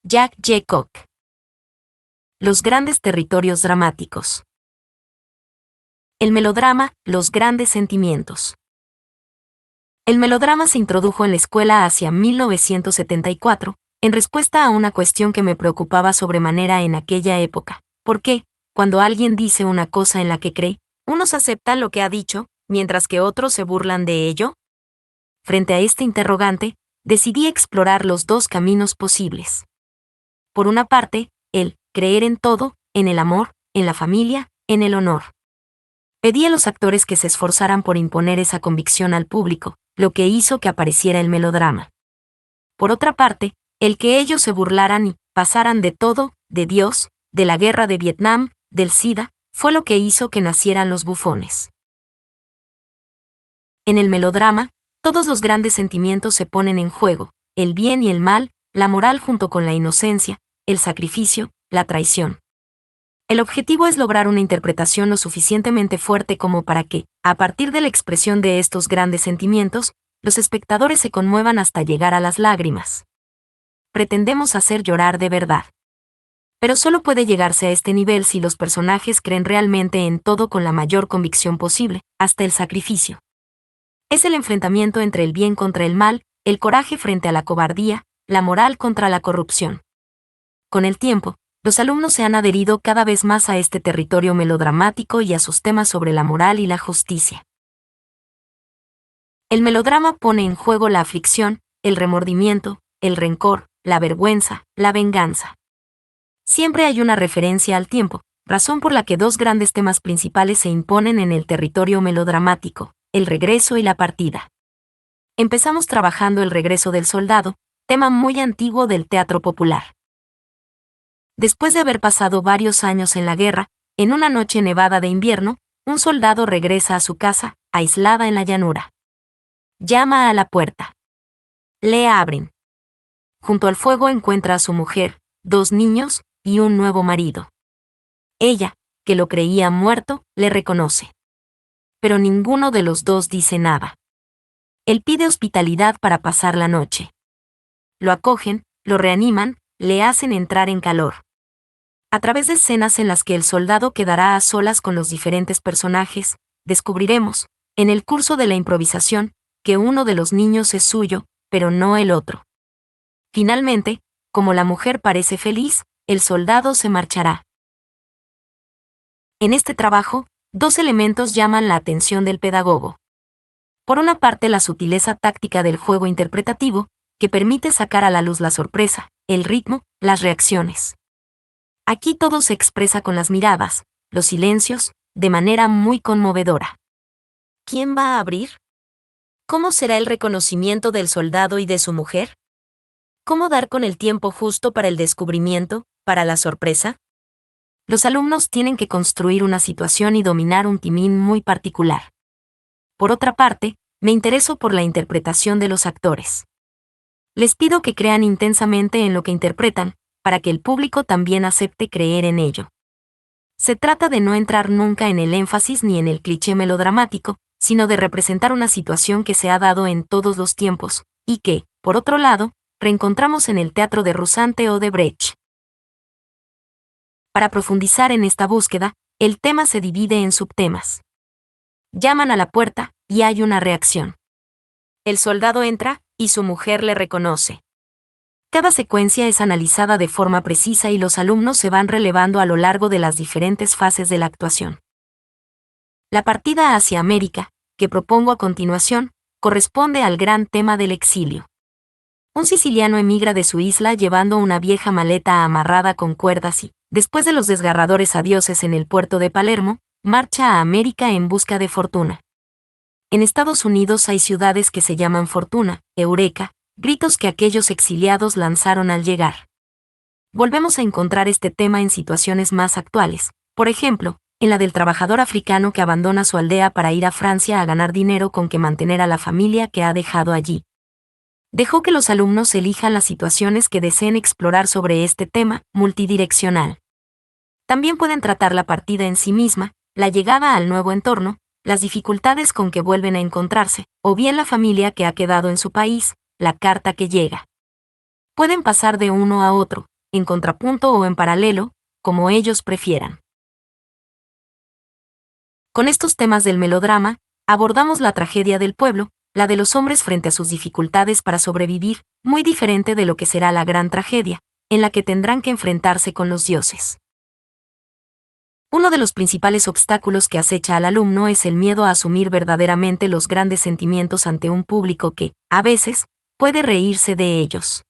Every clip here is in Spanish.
Jack J. Koch. Los grandes territorios dramáticos. El melodrama, los grandes sentimientos. El melodrama se introdujo en la escuela hacia 1974, en respuesta a una cuestión que me preocupaba sobremanera en aquella época. ¿Por qué, cuando alguien dice una cosa en la que cree, unos aceptan lo que ha dicho, mientras que otros se burlan de ello? Frente a este interrogante, decidí explorar los dos caminos posibles. Por una parte, el creer en todo, en el amor, en la familia, en el honor. Pedí a los actores que se esforzaran por imponer esa convicción al público, lo que hizo que apareciera el melodrama. Por otra parte, el que ellos se burlaran y pasaran de todo, de Dios, de la guerra de Vietnam, del SIDA, fue lo que hizo que nacieran los bufones. En el melodrama, todos los grandes sentimientos se ponen en juego, el bien y el mal, la moral junto con la inocencia, el sacrificio, la traición. El objetivo es lograr una interpretación lo suficientemente fuerte como para que, a partir de la expresión de estos grandes sentimientos, los espectadores se conmuevan hasta llegar a las lágrimas. Pretendemos hacer llorar de verdad. Pero solo puede llegarse a este nivel si los personajes creen realmente en todo con la mayor convicción posible, hasta el sacrificio. Es el enfrentamiento entre el bien contra el mal, el coraje frente a la cobardía, la moral contra la corrupción. Con el tiempo, los alumnos se han adherido cada vez más a este territorio melodramático y a sus temas sobre la moral y la justicia. El melodrama pone en juego la aflicción, el remordimiento, el rencor, la vergüenza, la venganza. Siempre hay una referencia al tiempo, razón por la que dos grandes temas principales se imponen en el territorio melodramático, el regreso y la partida. Empezamos trabajando el regreso del soldado, tema muy antiguo del teatro popular. Después de haber pasado varios años en la guerra, en una noche nevada de invierno, un soldado regresa a su casa, aislada en la llanura. Llama a la puerta. Le abren. Junto al fuego encuentra a su mujer, 2 niños y un nuevo marido. Ella, que lo creía muerto, le reconoce. Pero ninguno de los dos dice nada. Él pide hospitalidad para pasar la noche. Lo acogen, lo reaniman, le hacen entrar en calor. A través de escenas en las que el soldado quedará a solas con los diferentes personajes, descubriremos, en el curso de la improvisación, que uno de los niños es suyo, pero no el otro. Finalmente, como la mujer parece feliz, el soldado se marchará. En este trabajo, 2 elementos llaman la atención del pedagogo. Por una parte, la sutileza táctica del juego interpretativo, que permite sacar a la luz la sorpresa, el ritmo, las reacciones. Aquí todo se expresa con las miradas, los silencios, de manera muy conmovedora. ¿Quién va a abrir? ¿Cómo será el reconocimiento del soldado y de su mujer? ¿Cómo dar con el tiempo justo para el descubrimiento, para la sorpresa? Los alumnos tienen que construir una situación y dominar un timín muy particular. Por otra parte, me intereso por la interpretación de los actores. Les pido que crean intensamente en lo que interpretan, para que el público también acepte creer en ello. Se trata de no entrar nunca en el énfasis ni en el cliché melodramático, sino de representar una situación que se ha dado en todos los tiempos, y que, por otro lado, reencontramos en el teatro de Rusante o de Brecht. Para profundizar en esta búsqueda, el tema se divide en subtemas. Llaman a la puerta, y hay una reacción. El soldado entra, y su mujer le reconoce. Cada secuencia es analizada de forma precisa y los alumnos se van relevando a lo largo de las diferentes fases de la actuación. La partida hacia América, que propongo a continuación, corresponde al gran tema del exilio. Un siciliano emigra de su isla llevando una vieja maleta amarrada con cuerdas y, después de los desgarradores adioses en el puerto de Palermo, marcha a América en busca de fortuna. En Estados Unidos hay ciudades que se llaman Fortuna, Eureka, gritos que aquellos exiliados lanzaron al llegar. Volvemos a encontrar este tema en situaciones más actuales, por ejemplo, en la del trabajador africano que abandona su aldea para ir a Francia a ganar dinero con que mantener a la familia que ha dejado allí. Dejo que los alumnos elijan las situaciones que deseen explorar sobre este tema multidireccional. También pueden tratar la partida en sí misma, la llegada al nuevo entorno, las dificultades con que vuelven a encontrarse, o bien la familia que ha quedado en su país, la carta que llega. Pueden pasar de uno a otro, en contrapunto o en paralelo, como ellos prefieran. Con estos temas del melodrama, abordamos la tragedia del pueblo, la de los hombres frente a sus dificultades para sobrevivir, muy diferente de lo que será la gran tragedia, en la que tendrán que enfrentarse con los dioses. Uno de los principales obstáculos que acecha al alumno es el miedo a asumir verdaderamente los grandes sentimientos ante un público que, a veces, puede reírse de ellos.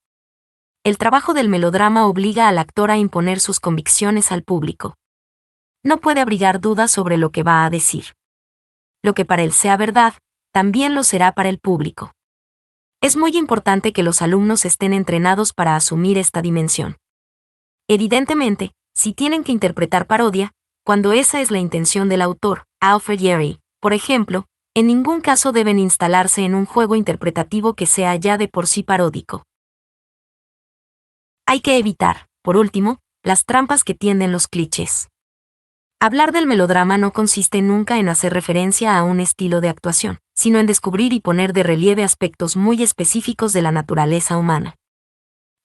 El trabajo del melodrama obliga al actor a imponer sus convicciones al público. No puede abrigar dudas sobre lo que va a decir. Lo que para él sea verdad, también lo será para el público. Es muy importante que los alumnos estén entrenados para asumir esta dimensión. Evidentemente, si tienen que interpretar parodia, cuando esa es la intención del autor, Alfred Jarry, por ejemplo, en ningún caso deben instalarse en un juego interpretativo que sea ya de por sí paródico. Hay que evitar, por último, las trampas que tienden los clichés. Hablar del melodrama no consiste nunca en hacer referencia a un estilo de actuación, sino en descubrir y poner de relieve aspectos muy específicos de la naturaleza humana.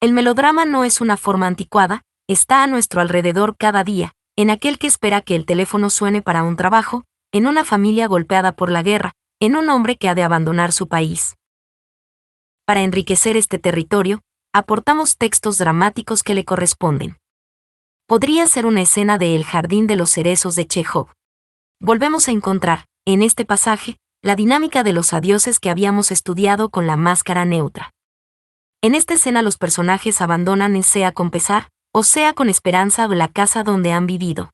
El melodrama no es una forma anticuada, está a nuestro alrededor cada día, en aquel que espera que el teléfono suene para un trabajo, en una familia golpeada por la guerra, en un hombre que ha de abandonar su país. Para enriquecer este territorio, aportamos textos dramáticos que le corresponden. Podría ser una escena de El jardín de los cerezos de Chekhov. Volvemos a encontrar, en este pasaje, la dinámica de los adioses que habíamos estudiado con la máscara neutra. En esta escena los personajes abandonan sea con pesar, o sea con esperanza la casa donde han vivido.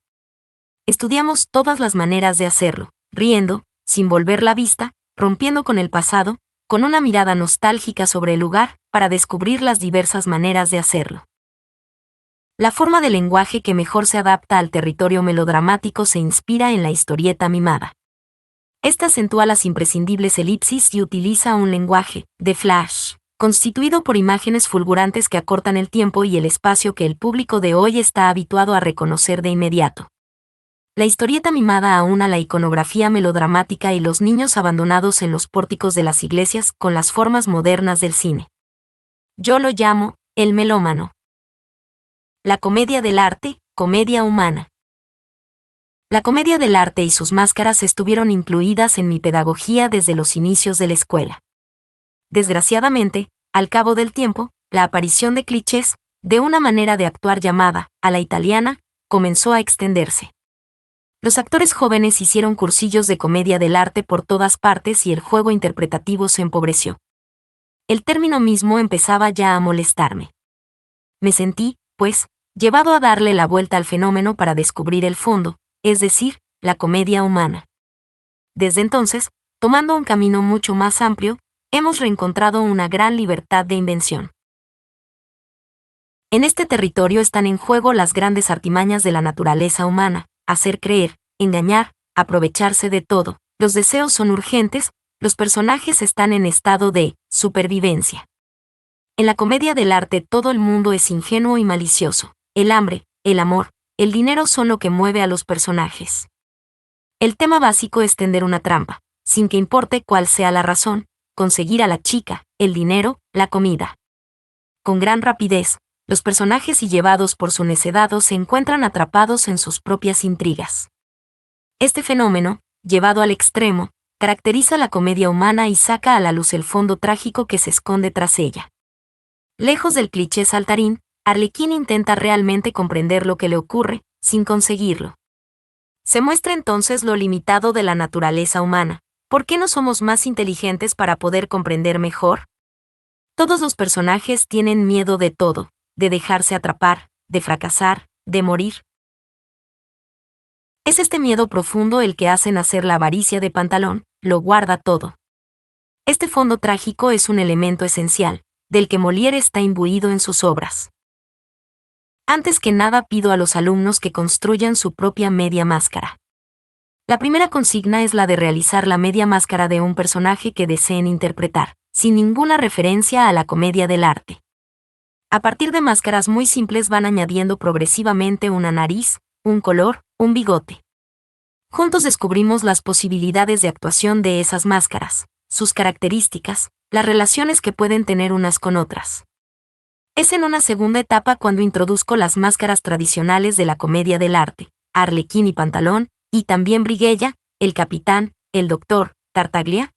Estudiamos todas las maneras de hacerlo, riendo, sin volver la vista, rompiendo con el pasado, con una mirada nostálgica sobre el lugar, para descubrir las diversas maneras de hacerlo. La forma de lenguaje que mejor se adapta al territorio melodramático se inspira en la historieta mimada. Esta acentúa las imprescindibles elipsis y utiliza un lenguaje, de flash, constituido por imágenes fulgurantes que acortan el tiempo y el espacio que el público de hoy está habituado a reconocer de inmediato. La historieta mimada aúna la iconografía melodramática y los niños abandonados en los pórticos de las iglesias con las formas modernas del cine. Yo lo llamo, el melómano. La comedia del arte, comedia humana. La comedia del arte y sus máscaras estuvieron incluidas en mi pedagogía desde los inicios de la escuela. Desgraciadamente, al cabo del tiempo, la aparición de clichés, de una manera de actuar llamada, a la italiana, comenzó a extenderse. Los actores jóvenes hicieron cursillos de comedia del arte por todas partes y el juego interpretativo se empobreció. El término mismo empezaba ya a molestarme. Me sentí, pues, llevado a darle la vuelta al fenómeno para descubrir el fondo, es decir, la comedia humana. Desde entonces, tomando un camino mucho más amplio, hemos reencontrado una gran libertad de invención. En este territorio están en juego las grandes artimañas de la naturaleza humana, hacer creer, engañar, aprovecharse de todo, los deseos son urgentes, los personajes están en estado de supervivencia. En la comedia del arte todo el mundo es ingenuo y malicioso. El hambre, el amor, el dinero son lo que mueve a los personajes. El tema básico es tender una trampa, sin que importe cuál sea la razón, conseguir a la chica, el dinero, la comida. Con gran rapidez, los personajes y llevados por su necedad se encuentran atrapados en sus propias intrigas. Este fenómeno, llevado al extremo, caracteriza la comedia humana y saca a la luz el fondo trágico que se esconde tras ella. Lejos del cliché saltarín, Arlequín intenta realmente comprender lo que le ocurre, sin conseguirlo. Se muestra entonces lo limitado de la naturaleza humana. ¿Por qué no somos más inteligentes para poder comprender mejor? Todos los personajes tienen miedo de todo, de dejarse atrapar, de fracasar, de morir. Es este miedo profundo el que hace nacer la avaricia de Pantalón, lo guarda todo. Este fondo trágico es un elemento esencial, del que Molière está imbuido en sus obras. Antes que nada pido a los alumnos que construyan su propia media máscara. La primera consigna es la de realizar la media máscara de un personaje que deseen interpretar, sin ninguna referencia a la comedia del arte. A partir de máscaras muy simples van añadiendo progresivamente una nariz, un color, un bigote. Juntos descubrimos las posibilidades de actuación de esas máscaras, sus características, las relaciones que pueden tener unas con otras. Es en una segunda etapa cuando introduzco las máscaras tradicionales de la comedia del arte, Arlequín y Pantalón, y también Brighella, el capitán, el doctor, Tartaglia.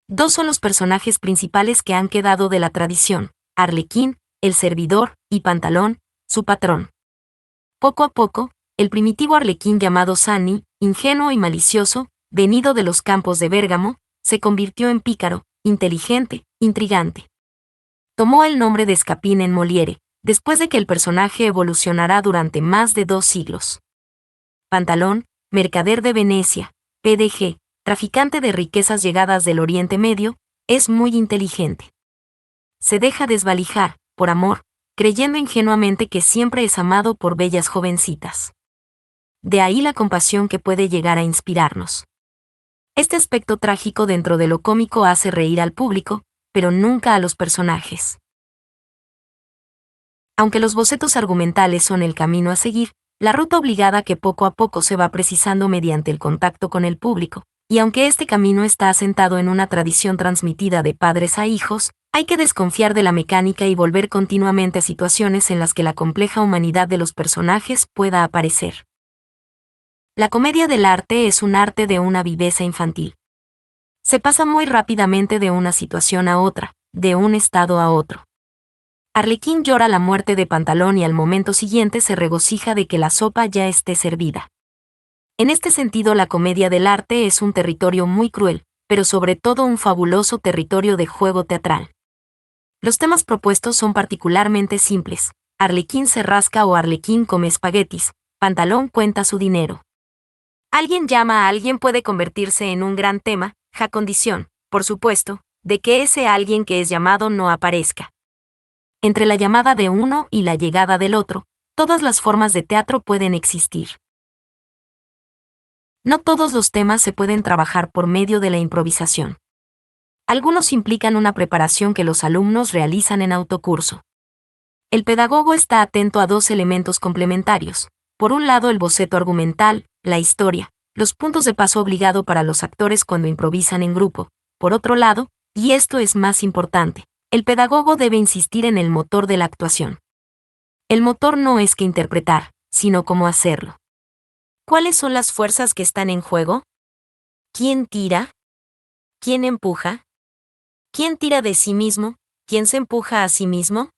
Dos son los personajes principales que han quedado de la tradición, Arlequín, el servidor, y Pantalón, su patrón. Poco a poco, el primitivo Arlequín llamado Sani, ingenuo y malicioso, venido de los campos de Bérgamo, se convirtió en pícaro, inteligente, intrigante. Tomó el nombre de Scapin en Molière, después de que el personaje evolucionará durante más de 2 siglos. Pantalón, mercader de Venecia, PDG, traficante de riquezas llegadas del Oriente Medio, es muy inteligente. Se deja desvalijar, por amor, creyendo ingenuamente que siempre es amado por bellas jovencitas. De ahí la compasión que puede llegar a inspirarnos. Este aspecto trágico dentro de lo cómico hace reír al público, pero nunca a los personajes. Aunque los bocetos argumentales son el camino a seguir, la ruta obligada que poco a poco se va precisando mediante el contacto con el público, y aunque este camino está asentado en una tradición transmitida de padres a hijos, hay que desconfiar de la mecánica y volver continuamente a situaciones en las que la compleja humanidad de los personajes pueda aparecer. La comedia del arte es un arte de una viveza infantil. Se pasa muy rápidamente de una situación a otra, de un estado a otro. Arlequín llora la muerte de Pantalón y al momento siguiente se regocija de que la sopa ya esté servida. En este sentido, la comedia del arte es un territorio muy cruel, pero sobre todo un fabuloso territorio de juego teatral. Los temas propuestos son particularmente simples. Arlequín se rasca o Arlequín come espaguetis, Pantalón cuenta su dinero. Alguien llama a alguien puede convertirse en un gran tema, a condición, por supuesto, de que ese alguien que es llamado no aparezca. Entre la llamada de uno y la llegada del otro, todas las formas de teatro pueden existir. No todos los temas se pueden trabajar por medio de la improvisación. Algunos implican una preparación que los alumnos realizan en autocurso. El pedagogo está atento a 2 elementos complementarios. Por un lado, el boceto argumental, la historia, los puntos de paso obligado para los actores cuando improvisan en grupo. Por otro lado, y esto es más importante, el pedagogo debe insistir en el motor de la actuación. El motor no es que interpretar, sino cómo hacerlo. ¿Cuáles son las fuerzas que están en juego? ¿Quién tira? ¿Quién empuja? ¿Quién tira de sí mismo? ¿Quién se empuja a sí mismo?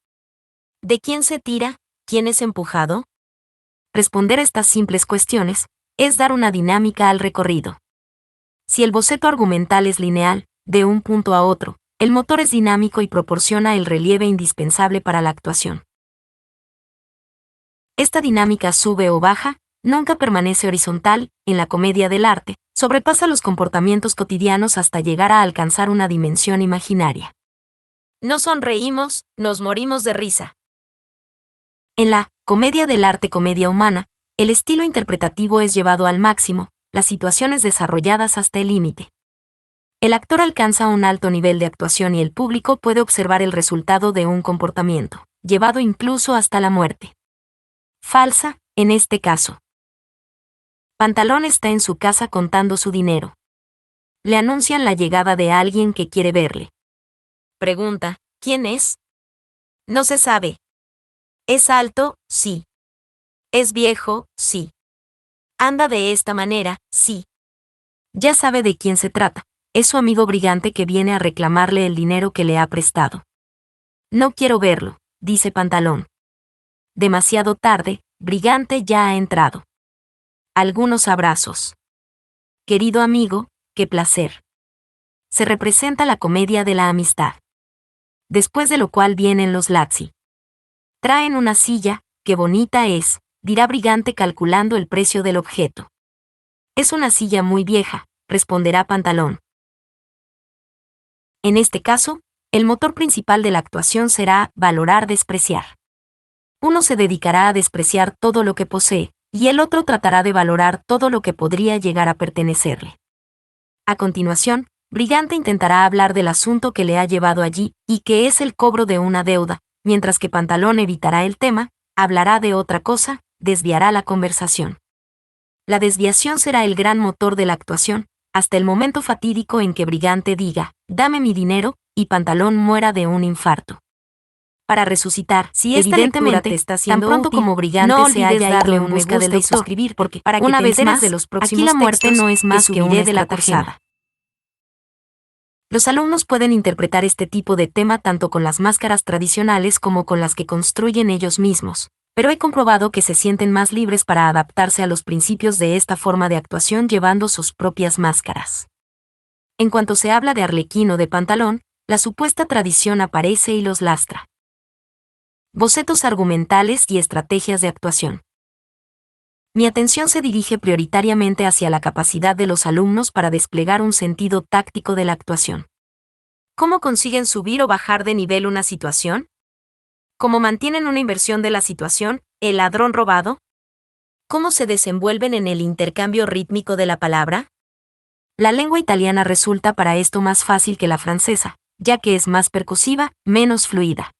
¿De quién se tira? ¿Quién es empujado? Responder estas simples cuestiones es dar una dinámica al recorrido. Si el boceto argumental es lineal, de un punto a otro, el motor es dinámico y proporciona el relieve indispensable para la actuación. Esta dinámica sube o baja, nunca permanece horizontal, en la comedia del arte, sobrepasa los comportamientos cotidianos hasta llegar a alcanzar una dimensión imaginaria. No sonreímos, nos morimos de risa. En la comedia del arte, comedia humana, el estilo interpretativo es llevado al máximo, las situaciones desarrolladas hasta el límite. El actor alcanza un alto nivel de actuación y el público puede observar el resultado de un comportamiento, llevado incluso hasta la muerte. Falsa, en este caso. Pantalón está en su casa contando su dinero. Le anuncian la llegada de alguien que quiere verle. Pregunta, ¿quién es? No se sabe. ¿Es alto? Sí. ¿Es viejo? Sí. ¿Anda de esta manera? Sí. Ya sabe de quién se trata. Es su amigo Brigante que viene a reclamarle el dinero que le ha prestado. No quiero verlo, dice Pantalón. Demasiado tarde, Brigante ya ha entrado. Algunos abrazos. Querido amigo, qué placer. Se representa la comedia de la amistad. Después de lo cual vienen los Lazzi. Traen una silla, qué bonita es, dirá Brigante calculando el precio del objeto. Es una silla muy vieja, responderá Pantalón. En este caso, el motor principal de la actuación será valorar, despreciar. Uno se dedicará a despreciar todo lo que posee, y el otro tratará de valorar todo lo que podría llegar a pertenecerle. A continuación, Brigante intentará hablar del asunto que le ha llevado allí, y que es el cobro de una deuda, mientras que Pantalón evitará el tema, hablará de otra cosa, desviará la conversación. La desviación será el gran motor de la actuación, hasta el momento fatídico en que Brigante diga, dame mi dinero, y Pantalón muera de un infarto. para resucitar. Si esta Evidentemente, lectura te está siendo tan pronto útil, como Brillante no se olvides haya darle ido un en me busca del gusta y doctor, suscribir, porque para que una te vez enteres más, de los próximos aquí la muerte textos no es que más que subiré una de la estratagema. estratagema. Los alumnos pueden interpretar este tipo de tema tanto con las máscaras tradicionales como con las que construyen ellos mismos, pero he comprobado que se sienten más libres para adaptarse a los principios de esta forma de actuación llevando sus propias máscaras. En cuanto se habla de arlequín o de pantalón, la supuesta tradición aparece y los lastra. Bocetos argumentales y estrategias de actuación. Mi atención se dirige prioritariamente hacia la capacidad de los alumnos para desplegar un sentido táctico de la actuación. ¿Cómo consiguen subir o bajar de nivel una situación? ¿Cómo mantienen una inversión de la situación, el ladrón robado? ¿Cómo se desenvuelven en el intercambio rítmico de la palabra? La lengua italiana resulta para esto más fácil que la francesa, ya que es más percusiva, menos fluida.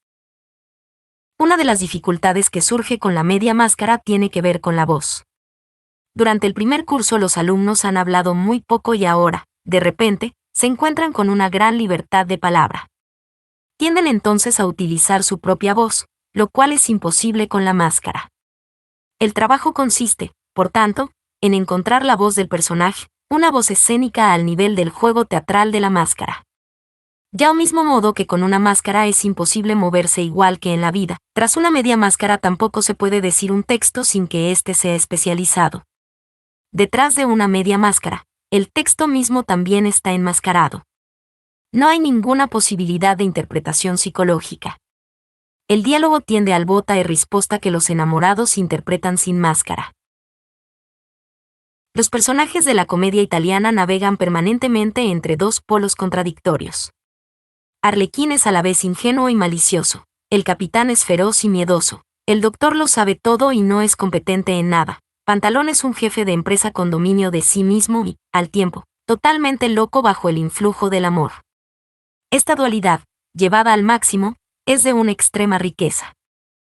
Una de las dificultades que surge con la media máscara tiene que ver con la voz. Durante el primer curso los alumnos han hablado muy poco y ahora, de repente, se encuentran con una gran libertad de palabra. Tienden entonces a utilizar su propia voz, lo cual es imposible con la máscara. El trabajo consiste, por tanto, en encontrar la voz del personaje, una voz escénica al nivel del juego teatral de la máscara. Ya al mismo modo que con una máscara es imposible moverse igual que en la vida, tras una media máscara tampoco se puede decir un texto sin que éste sea especializado. Detrás de una media máscara, el texto mismo también está enmascarado. No hay ninguna posibilidad de interpretación psicológica. El diálogo tiende al bota y risposta que los enamorados interpretan sin máscara. Los personajes de la comedia italiana navegan permanentemente entre dos polos contradictorios. Arlequín es a la vez ingenuo y malicioso, el capitán es feroz y miedoso, el doctor lo sabe todo y no es competente en nada, Pantalón es un jefe de empresa con dominio de sí mismo y, al tiempo, totalmente loco bajo el influjo del amor. Esta dualidad, llevada al máximo, es de una extrema riqueza.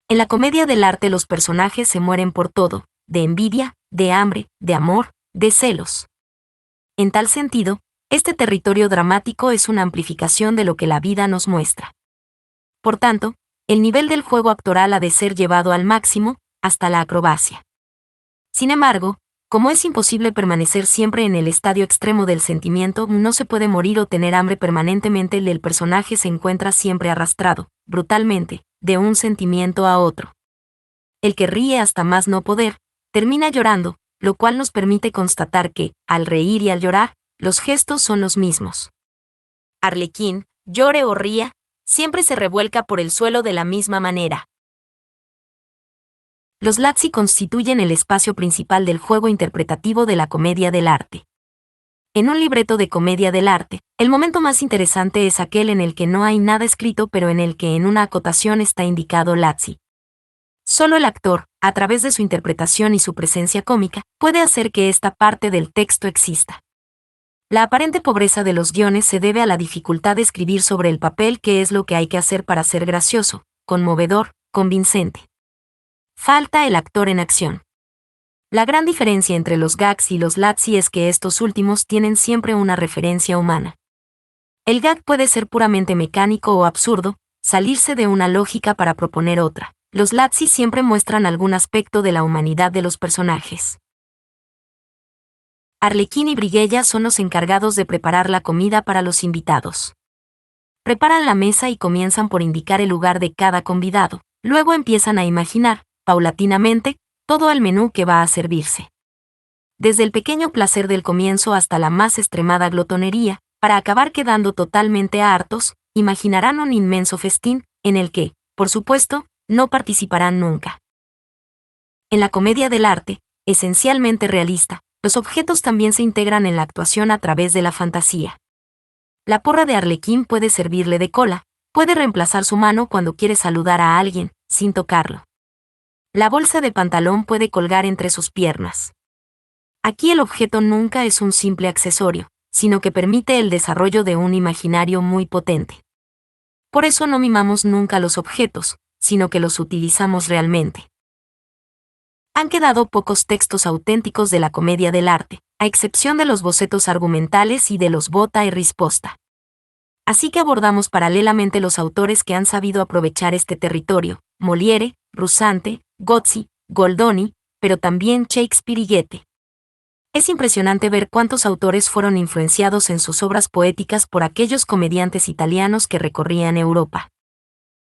En la comedia del arte los personajes se mueren por todo, de envidia, de hambre, de amor, de celos. En tal sentido, este territorio dramático es una amplificación de lo que la vida nos muestra. Por tanto, el nivel del juego actoral ha de ser llevado al máximo, hasta la acrobacia. Sin embargo, como es imposible permanecer siempre en el estadio extremo del sentimiento, no se puede morir o tener hambre permanentemente, el personaje se encuentra siempre arrastrado, brutalmente, de un sentimiento a otro. El que ríe hasta más no poder, termina llorando, lo cual nos permite constatar que, al reír y al llorar, los gestos son los mismos. Arlequín, llore o ría, siempre se revuelca por el suelo de la misma manera. Los lazzi constituyen el espacio principal del juego interpretativo de la comedia del arte. En un libreto de comedia del arte, el momento más interesante es aquel en el que no hay nada escrito pero en el que en una acotación está indicado lazzi. Solo el actor, a través de su interpretación y su presencia cómica, puede hacer que esta parte del texto exista. La aparente pobreza de los guiones se debe a la dificultad de escribir sobre el papel qué es lo que hay que hacer para ser gracioso, conmovedor, convincente. Falta el actor en acción. La gran diferencia entre los gags y los lazzi es que estos últimos tienen siempre una referencia humana. El gag puede ser puramente mecánico o absurdo, salirse de una lógica para proponer otra. Los lazzi siempre muestran algún aspecto de la humanidad de los personajes. Arlequín y Briguella son los encargados de preparar la comida para los invitados. Preparan la mesa y comienzan por indicar el lugar de cada convidado, luego empiezan a imaginar, paulatinamente, todo el menú que va a servirse. Desde el pequeño placer del comienzo hasta la más extremada glotonería, para acabar quedando totalmente hartos, imaginarán un inmenso festín, en el que, por supuesto, no participarán nunca. En la comedia del arte, esencialmente realista, los objetos también se integran en la actuación a través de la fantasía. La porra de Arlequín puede servirle de cola, puede reemplazar su mano cuando quiere saludar a alguien, sin tocarlo. La bolsa de Pantalón puede colgar entre sus piernas. Aquí el objeto nunca es un simple accesorio, sino que permite el desarrollo de un imaginario muy potente. Por eso no mimamos nunca los objetos, sino que los utilizamos realmente. Han quedado pocos textos auténticos de la comedia del arte, a excepción de los bocetos argumentales y de los bota y risposta. Así que abordamos paralelamente los autores que han sabido aprovechar este territorio: Molière, Ruzzante, Gozzi, Goldoni, pero también Shakespeare y Goethe. Es impresionante ver cuántos autores fueron influenciados en sus obras poéticas por aquellos comediantes italianos que recorrían Europa.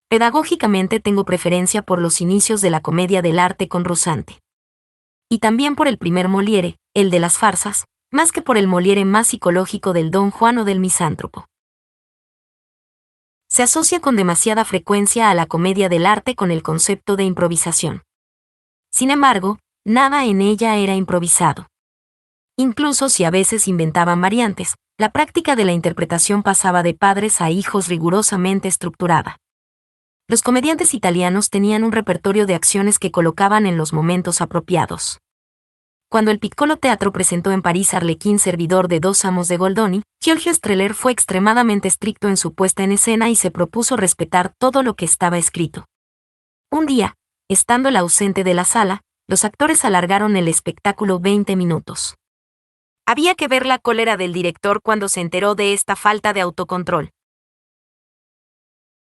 Pedagógicamente tengo preferencia por los inicios de la comedia del arte con Ruzzante. Y también por el primer Molière, el de las farsas, más que por el Molière más psicológico del Don Juan o del misántropo. Se asocia con demasiada frecuencia a la comedia del arte con el concepto de improvisación. Sin embargo, nada en ella era improvisado. Incluso si a veces inventaban variantes, la práctica de la interpretación pasaba de padres a hijos rigurosamente estructurada. Los comediantes italianos tenían un repertorio de acciones que colocaban en los momentos apropiados. Cuando el Piccolo Teatro presentó en París Arlequín servidor de dos amos de Goldoni, Giorgio Strehler fue extremadamente estricto en su puesta en escena y se propuso respetar todo lo que estaba escrito. Un día, estando el ausente de la sala, los actores alargaron el espectáculo 20 minutos. Había que ver la cólera del director cuando se enteró de esta falta de autocontrol.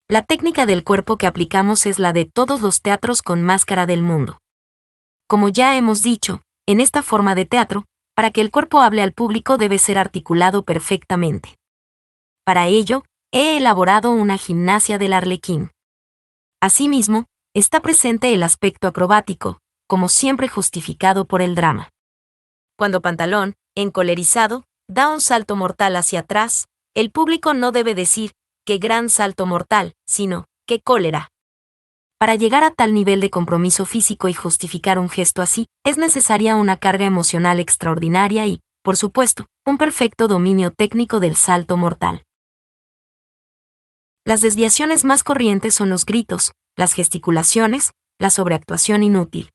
La técnica del cuerpo que aplicamos es la de todos los teatros con máscara del mundo. Como ya hemos dicho, en esta forma de teatro, para que el cuerpo hable al público debe ser articulado perfectamente. Para ello, he elaborado una gimnasia del Arlequín. Asimismo, está presente el aspecto acrobático, como siempre justificado por el drama. Cuando Pantalón, encolerizado, da un salto mortal hacia atrás, el público no debe decir ¡qué gran salto mortal!, sino ¡qué cólera! Para llegar a tal nivel de compromiso físico y justificar un gesto así, es necesaria una carga emocional extraordinaria y, por supuesto, un perfecto dominio técnico del salto mortal. Las desviaciones más corrientes son los gritos, las gesticulaciones, la sobreactuación inútil.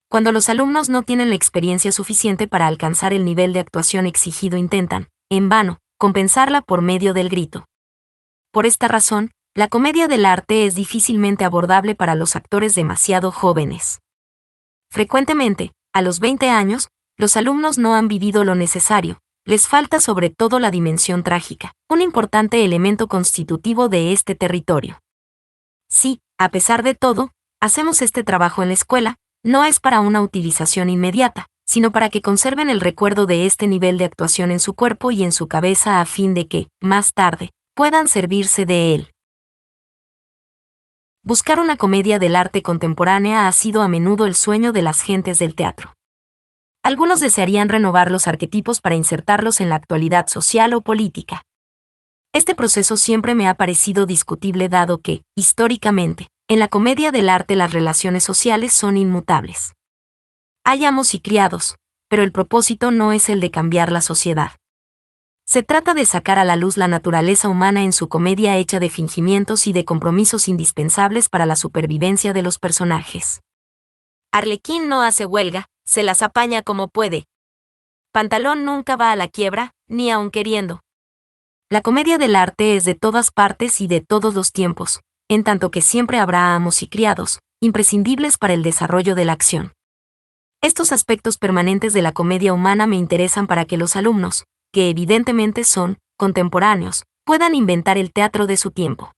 Cuando los alumnos no tienen la experiencia suficiente para alcanzar el nivel de actuación exigido, intentan, en vano, compensarla por medio del grito. Por esta razón, la comedia del arte es difícilmente abordable para los actores demasiado jóvenes. Frecuentemente, a los 20 años, los alumnos no han vivido lo necesario, les falta sobre todo la dimensión trágica, un importante elemento constitutivo de este territorio. Si, a pesar de todo, hacemos este trabajo en la escuela, no es para una utilización inmediata, sino para que conserven el recuerdo de este nivel de actuación en su cuerpo y en su cabeza a fin de que, más tarde, puedan servirse de él. Buscar una comedia del arte contemporánea ha sido a menudo el sueño de las gentes del teatro. Algunos desearían renovar los arquetipos para insertarlos en la actualidad social o política. Este proceso siempre me ha parecido discutible dado que, históricamente, en la comedia del arte las relaciones sociales son inmutables. Hay amos y criados, pero el propósito no es el de cambiar la sociedad. Se trata de sacar a la luz la naturaleza humana en su comedia hecha de fingimientos y de compromisos indispensables para la supervivencia de los personajes. Arlequín no hace huelga, se las apaña como puede. Pantalón nunca va a la quiebra, ni aun queriendo. La comedia del arte es de todas partes y de todos los tiempos, en tanto que siempre habrá amos y criados, imprescindibles para el desarrollo de la acción. Estos aspectos permanentes de la comedia humana me interesan para que los alumnos, que evidentemente son contemporáneos, puedan inventar el teatro de su tiempo.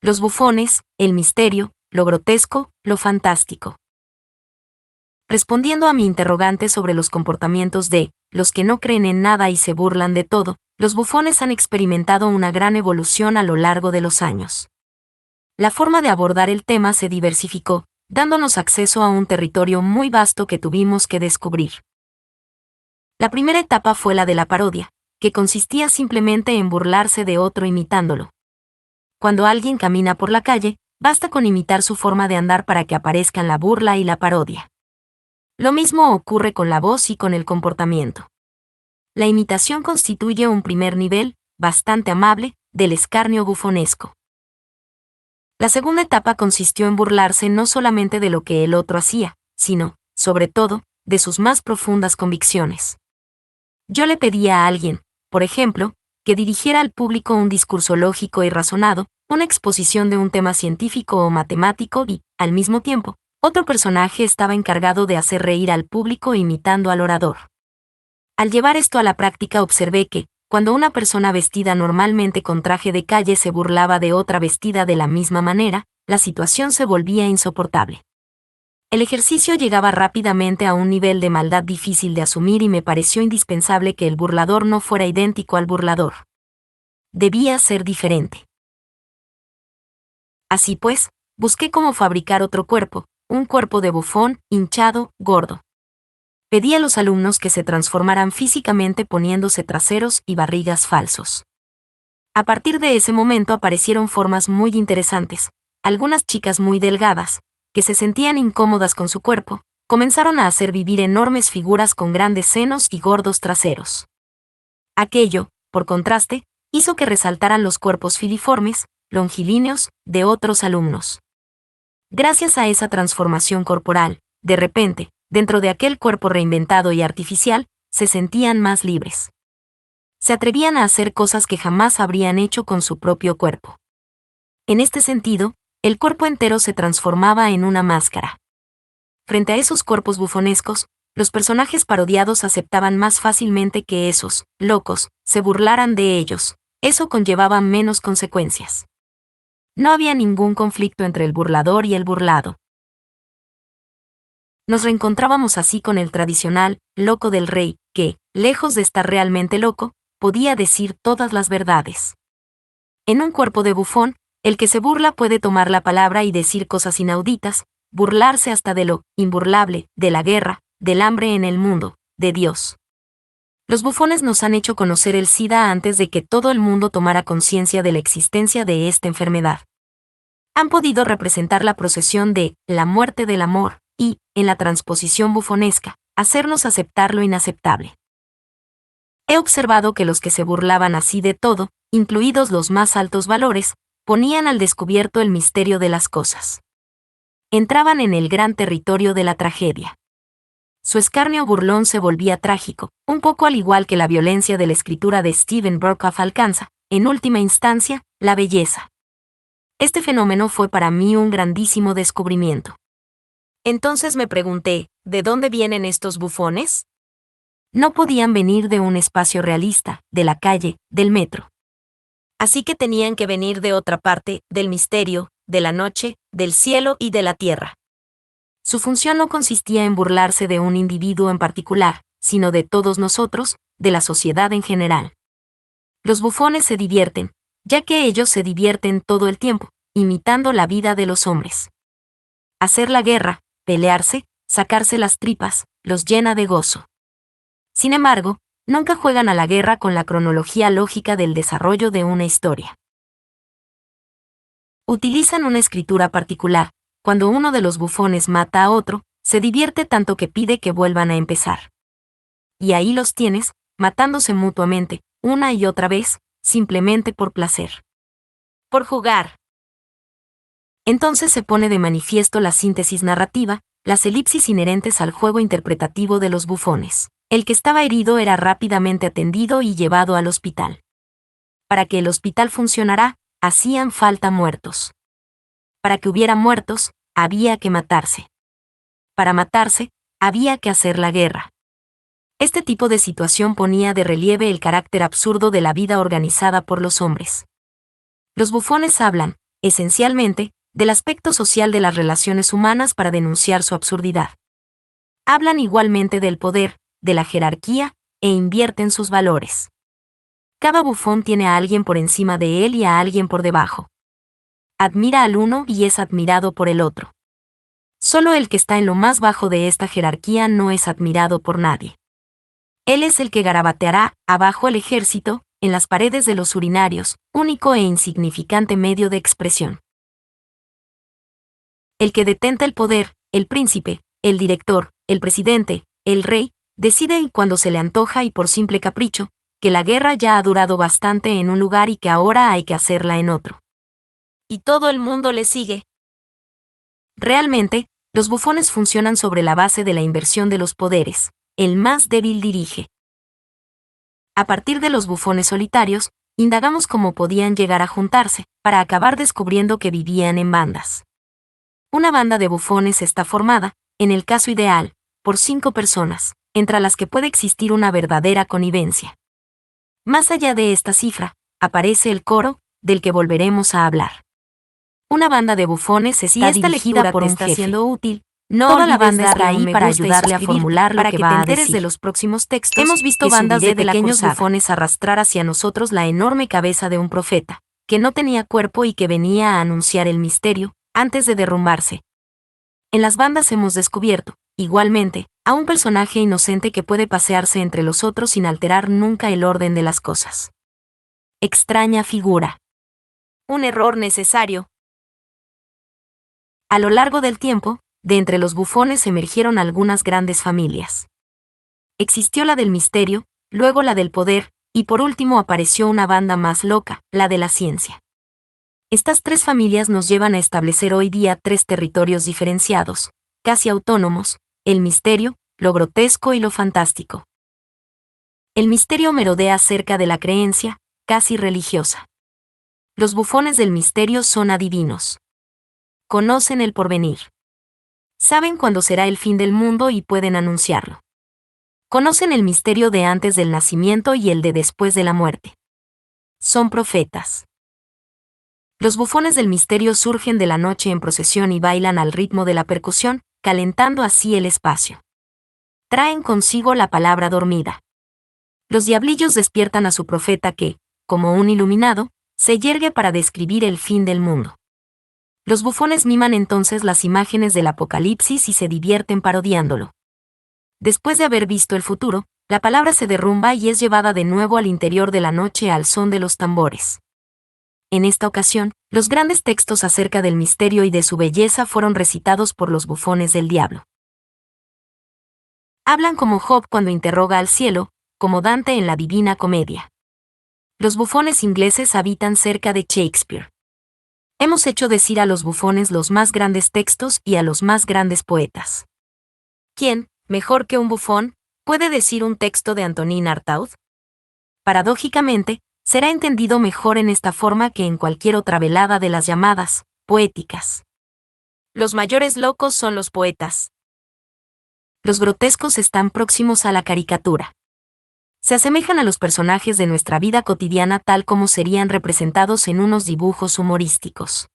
Los bufones, el misterio, lo grotesco, lo fantástico. Respondiendo a mi interrogante sobre los comportamientos de los que no creen en nada y se burlan de todo, los bufones han experimentado una gran evolución a lo largo de los años. La forma de abordar el tema se diversificó, dándonos acceso a un territorio muy vasto que tuvimos que descubrir. La primera etapa fue la de la parodia, que consistía simplemente en burlarse de otro imitándolo. Cuando alguien camina por la calle, basta con imitar su forma de andar para que aparezcan la burla y la parodia. Lo mismo ocurre con la voz y con el comportamiento. La imitación constituye un primer nivel, bastante amable, del escarnio bufonesco. La segunda etapa consistió en burlarse no solamente de lo que el otro hacía, sino, sobre todo, de sus más profundas convicciones. Yo le pedía a alguien, por ejemplo, que dirigiera al público un discurso lógico y razonado, una exposición de un tema científico o matemático y, al mismo tiempo, otro personaje estaba encargado de hacer reír al público imitando al orador. Al llevar esto a la práctica observé que, cuando una persona vestida normalmente con traje de calle se burlaba de otra vestida de la misma manera, la situación se volvía insoportable. El ejercicio llegaba rápidamente a un nivel de maldad difícil de asumir y me pareció indispensable que el burlador no fuera idéntico al burlador. Debía ser diferente. Así pues, busqué cómo fabricar otro cuerpo, un cuerpo de bufón, hinchado, gordo. Pedí a los alumnos que se transformaran físicamente poniéndose traseros y barrigas falsos. A partir de ese momento aparecieron formas muy interesantes. Algunas chicas muy delgadas, que se sentían incómodas con su cuerpo, comenzaron a hacer vivir enormes figuras con grandes senos y gordos traseros. Aquello, por contraste, hizo que resaltaran los cuerpos filiformes, longilíneos, de otros alumnos. Gracias a esa transformación corporal, de repente, dentro de aquel cuerpo reinventado y artificial, se sentían más libres. Se atrevían a hacer cosas que jamás habrían hecho con su propio cuerpo. En este sentido, el cuerpo entero se transformaba en una máscara. Frente a esos cuerpos bufonescos, los personajes parodiados aceptaban más fácilmente que esos locos se burlaran de ellos. Eso conllevaba menos consecuencias. No había ningún conflicto entre el burlador y el burlado. Nos reencontrábamos así con el tradicional loco del rey, que, lejos de estar realmente loco, podía decir todas las verdades. En un cuerpo de bufón, el que se burla puede tomar la palabra y decir cosas inauditas, burlarse hasta de lo imburlable, de la guerra, del hambre en el mundo, de Dios. Los bufones nos han hecho conocer el SIDA antes de que todo el mundo tomara conciencia de la existencia de esta enfermedad. Han podido representar la procesión de la muerte del amor y, en la transposición bufonesca, hacernos aceptar lo inaceptable. He observado que los que se burlaban así de todo, incluidos los más altos valores, ponían al descubierto el misterio de las cosas. Entraban en el gran territorio de la tragedia. Su escarnio burlón se volvía trágico, un poco al igual que la violencia de la escritura de Steven Brokoff alcanza, en última instancia, la belleza. Este fenómeno fue para mí un grandísimo descubrimiento. Entonces me pregunté, ¿de dónde vienen estos bufones? No podían venir de un espacio realista, de la calle, del metro. Así que tenían que venir de otra parte, del misterio, de la noche, del cielo y de la tierra. Su función no consistía en burlarse de un individuo en particular, sino de todos nosotros, de la sociedad en general. Los bufones se divierten, ya que ellos se divierten todo el tiempo, imitando la vida de los hombres. Hacer la guerra, pelearse, sacarse las tripas, los llena de gozo. Sin embargo, nunca juegan a la guerra con la cronología lógica del desarrollo de una historia. Utilizan una escritura particular. Cuando uno de los bufones mata a otro, se divierte tanto que pide que vuelvan a empezar. Y ahí los tienes, matándose mutuamente, una y otra vez, simplemente por placer. Por jugar. Entonces se pone de manifiesto la síntesis narrativa, las elipsis inherentes al juego interpretativo de los bufones. El que estaba herido era rápidamente atendido y llevado al hospital. Para que el hospital funcionara, hacían falta muertos. Para que hubiera muertos, había que matarse. Para matarse, había que hacer la guerra. Este tipo de situación ponía de relieve el carácter absurdo de la vida organizada por los hombres. Los bufones hablan, esencialmente, del aspecto social de las relaciones humanas para denunciar su absurdidad. Hablan igualmente del poder, de la jerarquía, e invierten sus valores. Cada bufón tiene a alguien por encima de él y a alguien por debajo. Admira al uno y es admirado por el otro. Solo el que está en lo más bajo de esta jerarquía no es admirado por nadie. Él es el que garabateará, abajo el ejército, en las paredes de los urinarios, único e insignificante medio de expresión. El que detenta el poder, el príncipe, el director, el presidente, el rey, decide cuando se le antoja y por simple capricho, que la guerra ya ha durado bastante en un lugar y que ahora hay que hacerla en otro. Y todo el mundo le sigue. Realmente, los bufones funcionan sobre la base de la inversión de los poderes. El más débil dirige. A partir de los bufones solitarios, indagamos cómo podían llegar a juntarse, para acabar descubriendo que vivían en bandas. Una banda de bufones está formada, en el caso ideal, por 5 personas, entre las que puede existir una verdadera connivencia. Más allá de esta cifra, aparece el coro, del que volveremos a hablar. Una banda de bufones está dirigida por un jefe. Siendo útil, no toda la banda está ahí para ayudarle a formular lo que va a decir. De los próximos textos, hemos visto bandas de pequeños bufones arrastrar hacia nosotros la enorme cabeza de un profeta, que no tenía cuerpo y que venía a anunciar el misterio, antes de derrumbarse. En las bandas hemos descubierto, igualmente, a un personaje inocente que puede pasearse entre los otros sin alterar nunca el orden de las cosas. Extraña figura. Un error necesario. A lo largo del tiempo, de entre los bufones emergieron algunas grandes familias. Existió la del misterio, luego la del poder, y por último apareció una banda más loca, la de la ciencia. Estas tres familias nos llevan a establecer hoy día tres territorios diferenciados, casi autónomos: el misterio, lo grotesco y lo fantástico. El misterio merodea cerca de la creencia, casi religiosa. Los bufones del misterio son adivinos. Conocen el porvenir. Saben cuándo será el fin del mundo y pueden anunciarlo. Conocen el misterio de antes del nacimiento y el de después de la muerte. Son profetas. Los bufones del misterio surgen de la noche en procesión y bailan al ritmo de la percusión, calentando así el espacio. Traen consigo la palabra dormida. Los diablillos despiertan a su profeta que, como un iluminado, se yergue para describir el fin del mundo. Los bufones miman entonces las imágenes del Apocalipsis y se divierten parodiándolo. Después de haber visto el futuro, la palabra se derrumba y es llevada de nuevo al interior de la noche al son de los tambores. En esta ocasión, los grandes textos acerca del misterio y de su belleza fueron recitados por los bufones del diablo. Hablan como Job cuando interroga al cielo, como Dante en la Divina Comedia. Los bufones ingleses habitan cerca de Shakespeare. Hemos hecho decir a los bufones los más grandes textos y a los más grandes poetas. ¿Quién, mejor que un bufón, puede decir un texto de Antonin Artaud? Paradójicamente, será entendido mejor en esta forma que en cualquier otra velada de las llamadas poéticas. Los mayores locos son los poetas. Los grotescos están próximos a la caricatura. Se asemejan a los personajes de nuestra vida cotidiana tal como serían representados en unos dibujos humorísticos.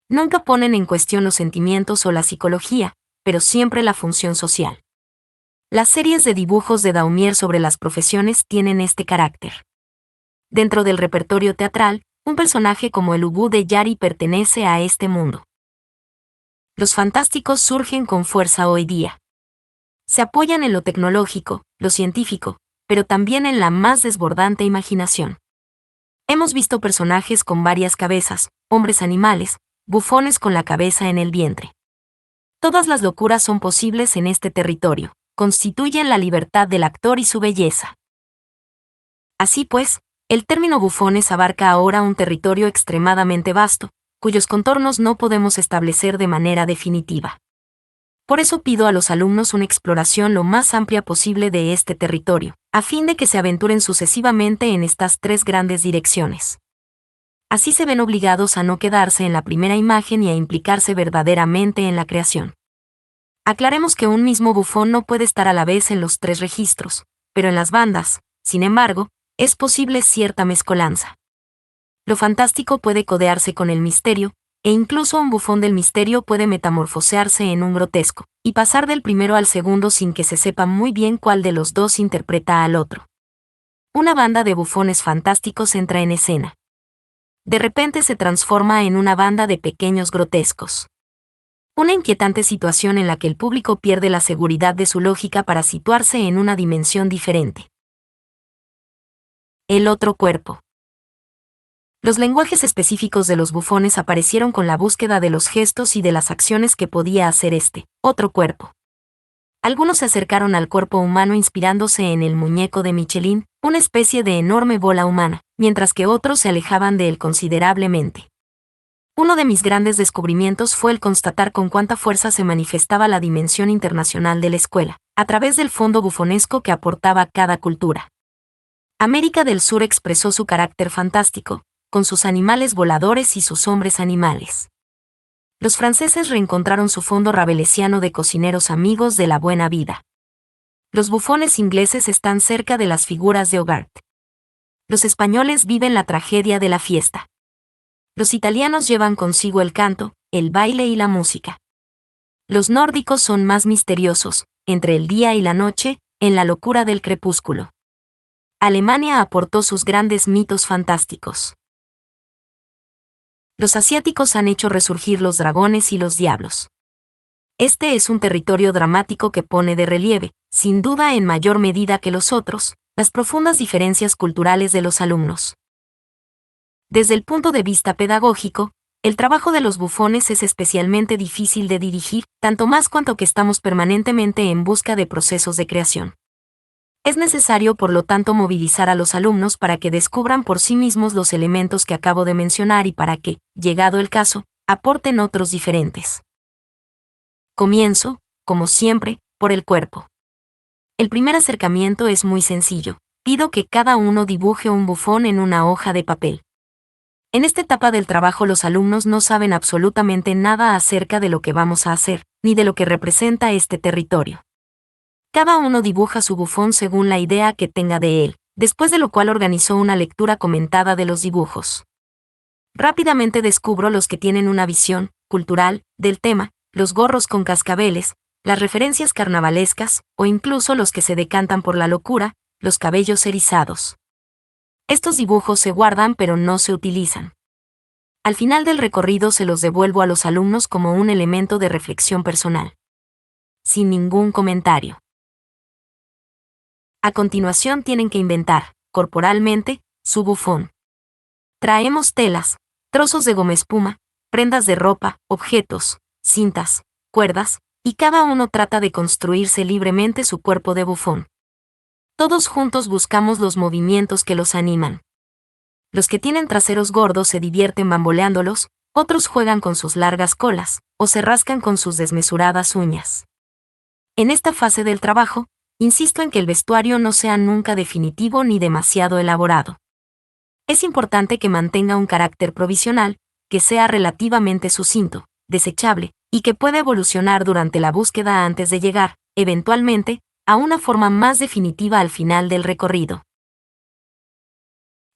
Nunca ponen en cuestión los sentimientos o la psicología, pero siempre la función social. Las series de dibujos de Daumier sobre las profesiones tienen este carácter. Dentro del repertorio teatral, un personaje como el Ubu de Yari pertenece a este mundo. Los fantásticos surgen con fuerza hoy día. Se apoyan en lo tecnológico, lo científico, pero también en la más desbordante imaginación. Hemos visto personajes con varias cabezas, hombres animales, bufones con la cabeza en el vientre. Todas las locuras son posibles en este territorio, constituyen la libertad del actor y su belleza. Así pues, el término bufones abarca ahora un territorio extremadamente vasto, cuyos contornos no podemos establecer de manera definitiva. Por eso pido a los alumnos una exploración lo más amplia posible de este territorio, a fin de que se aventuren sucesivamente en estas tres grandes direcciones. Así se ven obligados a no quedarse en la primera imagen y a implicarse verdaderamente en la creación. Aclaremos que un mismo bufón no puede estar a la vez en los tres registros, pero en las bandas, sin embargo, es posible cierta mezcolanza. Lo fantástico puede codearse con el misterio, e incluso un bufón del misterio puede metamorfosearse en un grotesco, y pasar del primero al segundo sin que se sepa muy bien cuál de los dos interpreta al otro. Una banda de bufones fantásticos entra en escena. De repente se transforma en una banda de pequeños grotescos. Una inquietante situación en la que el público pierde la seguridad de su lógica para situarse en una dimensión diferente. El otro cuerpo. Los lenguajes específicos de los bufones aparecieron con la búsqueda de los gestos y de las acciones que podía hacer este otro cuerpo. Algunos se acercaron al cuerpo humano inspirándose en el muñeco de Michelin, una especie de enorme bola humana, mientras que otros se alejaban de él considerablemente. Uno de mis grandes descubrimientos fue el constatar con cuánta fuerza se manifestaba la dimensión internacional de la escuela, a través del fondo bufonesco que aportaba cada cultura. América del Sur expresó su carácter fantástico, con sus animales voladores y sus hombres animales. Los franceses reencontraron su fondo rabelesiano de cocineros amigos de la buena vida. Los bufones ingleses están cerca de las figuras de Hogarth. Los españoles viven la tragedia de la fiesta. Los italianos llevan consigo el canto, el baile y la música. Los nórdicos son más misteriosos, entre el día y la noche, en la locura del crepúsculo. Alemania aportó sus grandes mitos fantásticos. Los asiáticos han hecho resurgir los dragones y los diablos. Este es un territorio dramático que pone de relieve, sin duda en mayor medida que los otros, las profundas diferencias culturales de los alumnos. Desde el punto de vista pedagógico, el trabajo de los bufones es especialmente difícil de dirigir, tanto más cuanto que estamos permanentemente en busca de procesos de creación. Es necesario, por lo tanto, movilizar a los alumnos para que descubran por sí mismos los elementos que acabo de mencionar y para que, llegado el caso, aporten otros diferentes. Comienzo, como siempre, por el cuerpo. El primer acercamiento es muy sencillo. Pido que cada uno dibuje un bufón en una hoja de papel. En esta etapa del trabajo los alumnos no saben absolutamente nada acerca de lo que vamos a hacer, ni de lo que representa este territorio. Cada uno dibuja su bufón según la idea que tenga de él, después de lo cual organizó una lectura comentada de los dibujos. Rápidamente descubro los que tienen una visión cultural del tema, los gorros con cascabeles, las referencias carnavalescas, o incluso los que se decantan por la locura, los cabellos erizados. Estos dibujos se guardan pero no se utilizan. Al final del recorrido se los devuelvo a los alumnos como un elemento de reflexión personal. Sin ningún comentario. A continuación tienen que inventar, corporalmente, su bufón. Traemos telas, trozos de goma espuma, prendas de ropa, objetos, cintas, cuerdas, y cada uno trata de construirse libremente su cuerpo de bufón. Todos juntos buscamos los movimientos que los animan. Los que tienen traseros gordos se divierten bamboleándolos, otros juegan con sus largas colas, o se rascan con sus desmesuradas uñas. En esta fase del trabajo, insisto en que el vestuario no sea nunca definitivo ni demasiado elaborado. Es importante que mantenga un carácter provisional, que sea relativamente sucinto, desechable, y que pueda evolucionar durante la búsqueda antes de llegar, eventualmente, a una forma más definitiva al final del recorrido.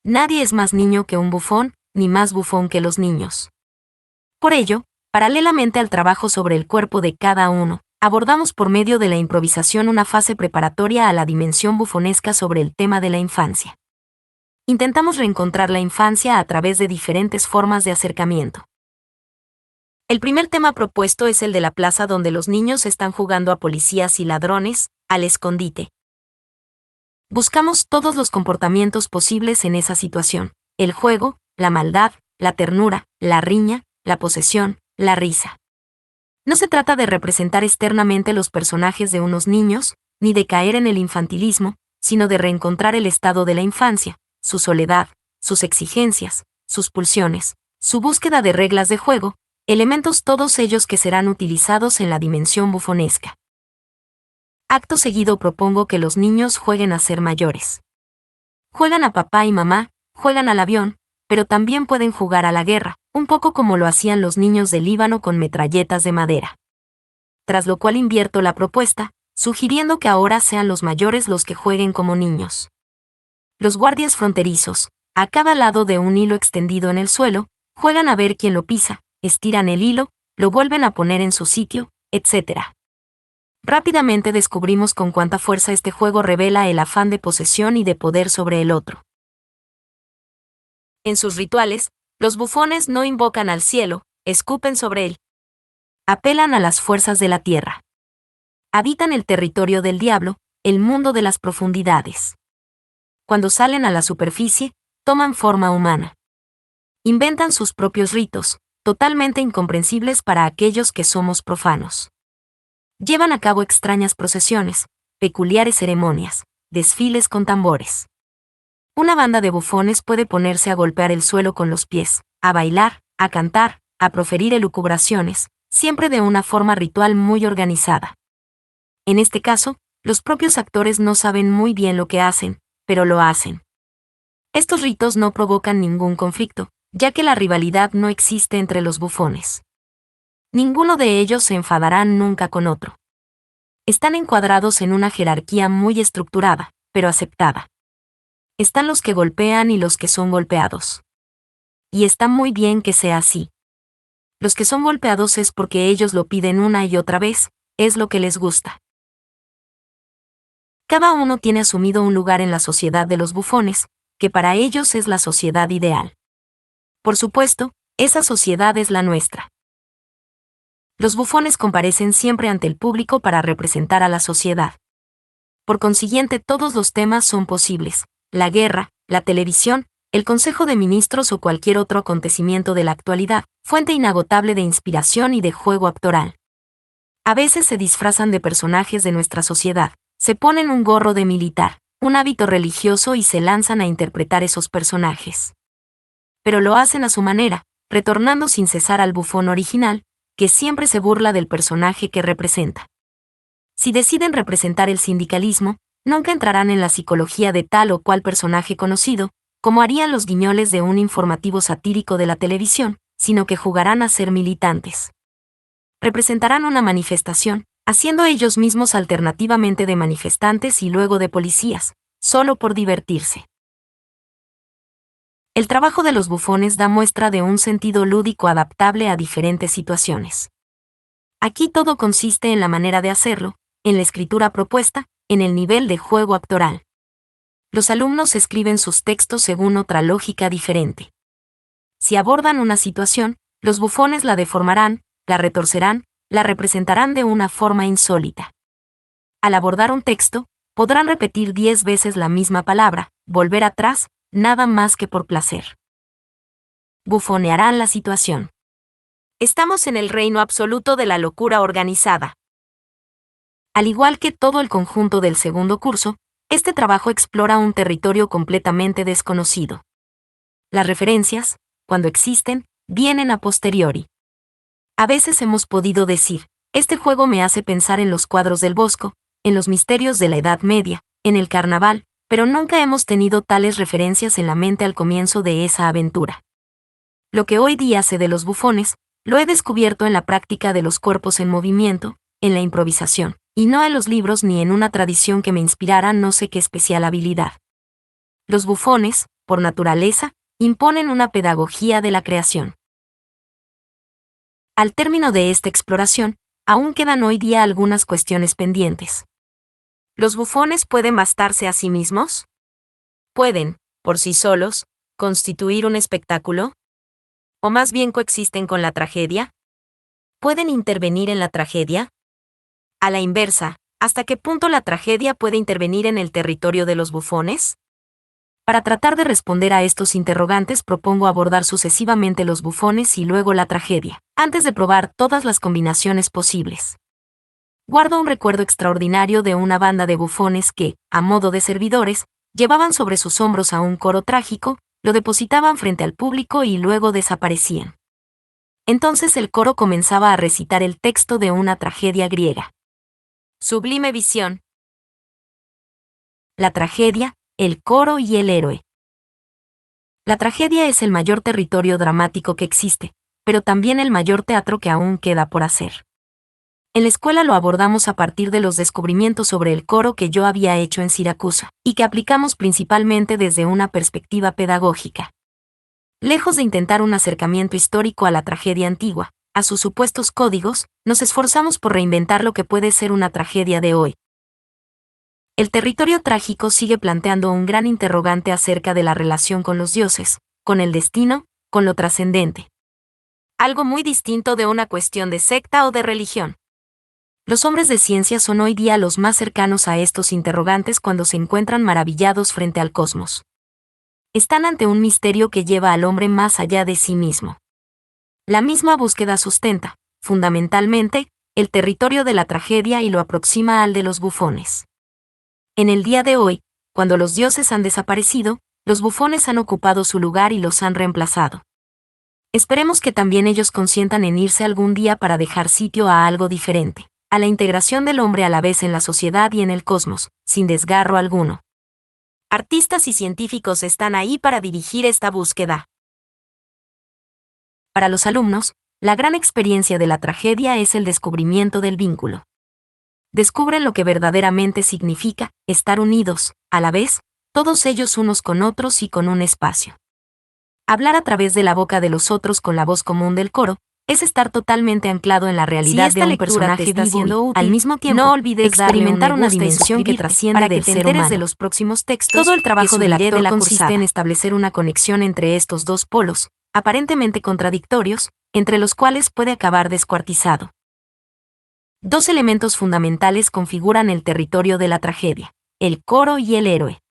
Nadie es más niño que un bufón, ni más bufón que los niños. Por ello, paralelamente al trabajo sobre el cuerpo de cada uno, abordamos por medio de la improvisación una fase preparatoria a la dimensión bufonesca sobre el tema de la infancia. Intentamos reencontrar la infancia a través de diferentes formas de acercamiento. El primer tema propuesto es el de la plaza donde los niños están jugando a policías y ladrones, al escondite. Buscamos todos los comportamientos posibles en esa situación: el juego, la maldad, la ternura, la riña, la posesión, la risa. No se trata de representar externamente los personajes de unos niños, ni de caer en el infantilismo, sino de reencontrar el estado de la infancia, su soledad, sus exigencias, sus pulsiones, su búsqueda de reglas de juego, elementos todos ellos que serán utilizados en la dimensión bufonesca. Acto seguido propongo que los niños jueguen a ser mayores. Juegan a papá y mamá, juegan al avión, pero también pueden jugar a la guerra, un poco como lo hacían los niños del Líbano con metralletas de madera. Tras lo cual invierto la propuesta, sugiriendo que ahora sean los mayores los que jueguen como niños. Los guardias fronterizos, a cada lado de un hilo extendido en el suelo, juegan a ver quién lo pisa, estiran el hilo, lo vuelven a poner en su sitio, etc. Rápidamente descubrimos con cuánta fuerza este juego revela el afán de posesión y de poder sobre el otro. En sus rituales, los bufones no invocan al cielo, escupen sobre él. Apelan a las fuerzas de la tierra. Habitan el territorio del diablo, el mundo de las profundidades. Cuando salen a la superficie, toman forma humana. Inventan sus propios ritos, totalmente incomprensibles para aquellos que somos profanos. Llevan a cabo extrañas procesiones, peculiares ceremonias, desfiles con tambores. Una banda de bufones puede ponerse a golpear el suelo con los pies, a bailar, a cantar, a proferir elucubraciones, siempre de una forma ritual muy organizada. En este caso, los propios actores no saben muy bien lo que hacen, pero lo hacen. Estos ritos no provocan ningún conflicto, ya que la rivalidad no existe entre los bufones. Ninguno de ellos se enfadará nunca con otro. Están encuadrados en una jerarquía muy estructurada, pero aceptada. Están los que golpean y los que son golpeados. Y está muy bien que sea así. Los que son golpeados es porque ellos lo piden una y otra vez, es lo que les gusta. Cada uno tiene asumido un lugar en la sociedad de los bufones, que para ellos es la sociedad ideal. Por supuesto, esa sociedad es la nuestra. Los bufones comparecen siempre ante el público para representar a la sociedad. Por consiguiente, todos los temas son posibles: la guerra, la televisión, el Consejo de Ministros o cualquier otro acontecimiento de la actualidad, fuente inagotable de inspiración y de juego actoral. A veces se disfrazan de personajes de nuestra sociedad, se ponen un gorro de militar, un hábito religioso y se lanzan a interpretar esos personajes. Pero lo hacen a su manera, retornando sin cesar al bufón original, que siempre se burla del personaje que representa. Si deciden representar el sindicalismo, nunca entrarán en la psicología de tal o cual personaje conocido, como harían los guiñoles de un informativo satírico de la televisión, sino que jugarán a ser militantes. Representarán una manifestación, haciendo ellos mismos alternativamente de manifestantes y luego de policías, solo por divertirse. El trabajo de los bufones da muestra de un sentido lúdico adaptable a diferentes situaciones. Aquí todo consiste en la manera de hacerlo, en la escritura propuesta, en el nivel de juego actoral. Los alumnos escriben sus textos según otra lógica diferente. Si abordan una situación, los bufones la deformarán, la retorcerán, la representarán de una forma insólita. Al abordar un texto, podrán repetir 10 veces la misma palabra, volver atrás, nada más que por placer. Bufonearán la situación. Estamos en el reino absoluto de la locura organizada. Al igual que todo el conjunto del segundo curso, este trabajo explora un territorio completamente desconocido. Las referencias, cuando existen, vienen a posteriori. A veces hemos podido decir, este juego me hace pensar en los cuadros del Bosco, en los misterios de la Edad Media, en el carnaval, pero nunca hemos tenido tales referencias en la mente al comienzo de esa aventura. Lo que hoy día sé de los bufones, lo he descubierto en la práctica de los cuerpos en movimiento, en la improvisación, y no en los libros ni en una tradición que me inspirara no sé qué especial habilidad. Los bufones, por naturaleza, imponen una pedagogía de la creación. Al término de esta exploración, aún quedan hoy día algunas cuestiones pendientes. ¿Los bufones pueden bastarse a sí mismos? ¿Pueden, por sí solos, constituir un espectáculo? ¿O más bien coexisten con la tragedia? ¿Pueden intervenir en la tragedia? A la inversa, ¿hasta qué punto la tragedia puede intervenir en el territorio de los bufones? Para tratar de responder a estos interrogantes propongo abordar sucesivamente los bufones y luego la tragedia, antes de probar todas las combinaciones posibles. Guardo un recuerdo extraordinario de una banda de bufones que, a modo de servidores, llevaban sobre sus hombros a un coro trágico, lo depositaban frente al público y luego desaparecían. Entonces el coro comenzaba a recitar el texto de una tragedia griega. Sublime visión. La tragedia, el coro y el héroe. La tragedia es el mayor territorio dramático que existe, pero también el mayor teatro que aún queda por hacer. En la escuela lo abordamos a partir de los descubrimientos sobre el coro que yo había hecho en Siracusa, y que aplicamos principalmente desde una perspectiva pedagógica. Lejos de intentar un acercamiento histórico a la tragedia antigua, a sus supuestos códigos, nos esforzamos por reinventar lo que puede ser una tragedia de hoy. El territorio trágico sigue planteando un gran interrogante acerca de la relación con los dioses, con el destino, con lo trascendente. Algo muy distinto de una cuestión de secta o de religión. Los hombres de ciencia son hoy día los más cercanos a estos interrogantes cuando se encuentran maravillados frente al cosmos. Están ante un misterio que lleva al hombre más allá de sí mismo. La misma búsqueda sustenta, fundamentalmente, el territorio de la tragedia y lo aproxima al de los bufones. En el día de hoy, cuando los dioses han desaparecido, los bufones han ocupado su lugar y los han reemplazado. Esperemos que también ellos consientan en irse algún día para dejar sitio a algo diferente, a la integración del hombre a la vez en la sociedad y en el cosmos, sin desgarro alguno. Artistas y científicos están ahí para dirigir esta búsqueda. Para los alumnos, la gran experiencia de la tragedia es el descubrimiento del vínculo. Descubren lo que verdaderamente significa estar unidos, a la vez, todos ellos unos con otros y con un espacio. Hablar a través de la boca de los otros con la voz común del coro es estar totalmente anclado en la realidad de un personaje vivo y, al mismo tiempo, no olvides experimentar una dimensión que trasciende del ser humano. De los próximos textos, todo el trabajo del actor consiste en establecer una conexión entre estos dos polos, aparentemente contradictorios, entre los cuales puede acabar descuartizado. Dos elementos fundamentales configuran el territorio de la tragedia: el coro y el héroe.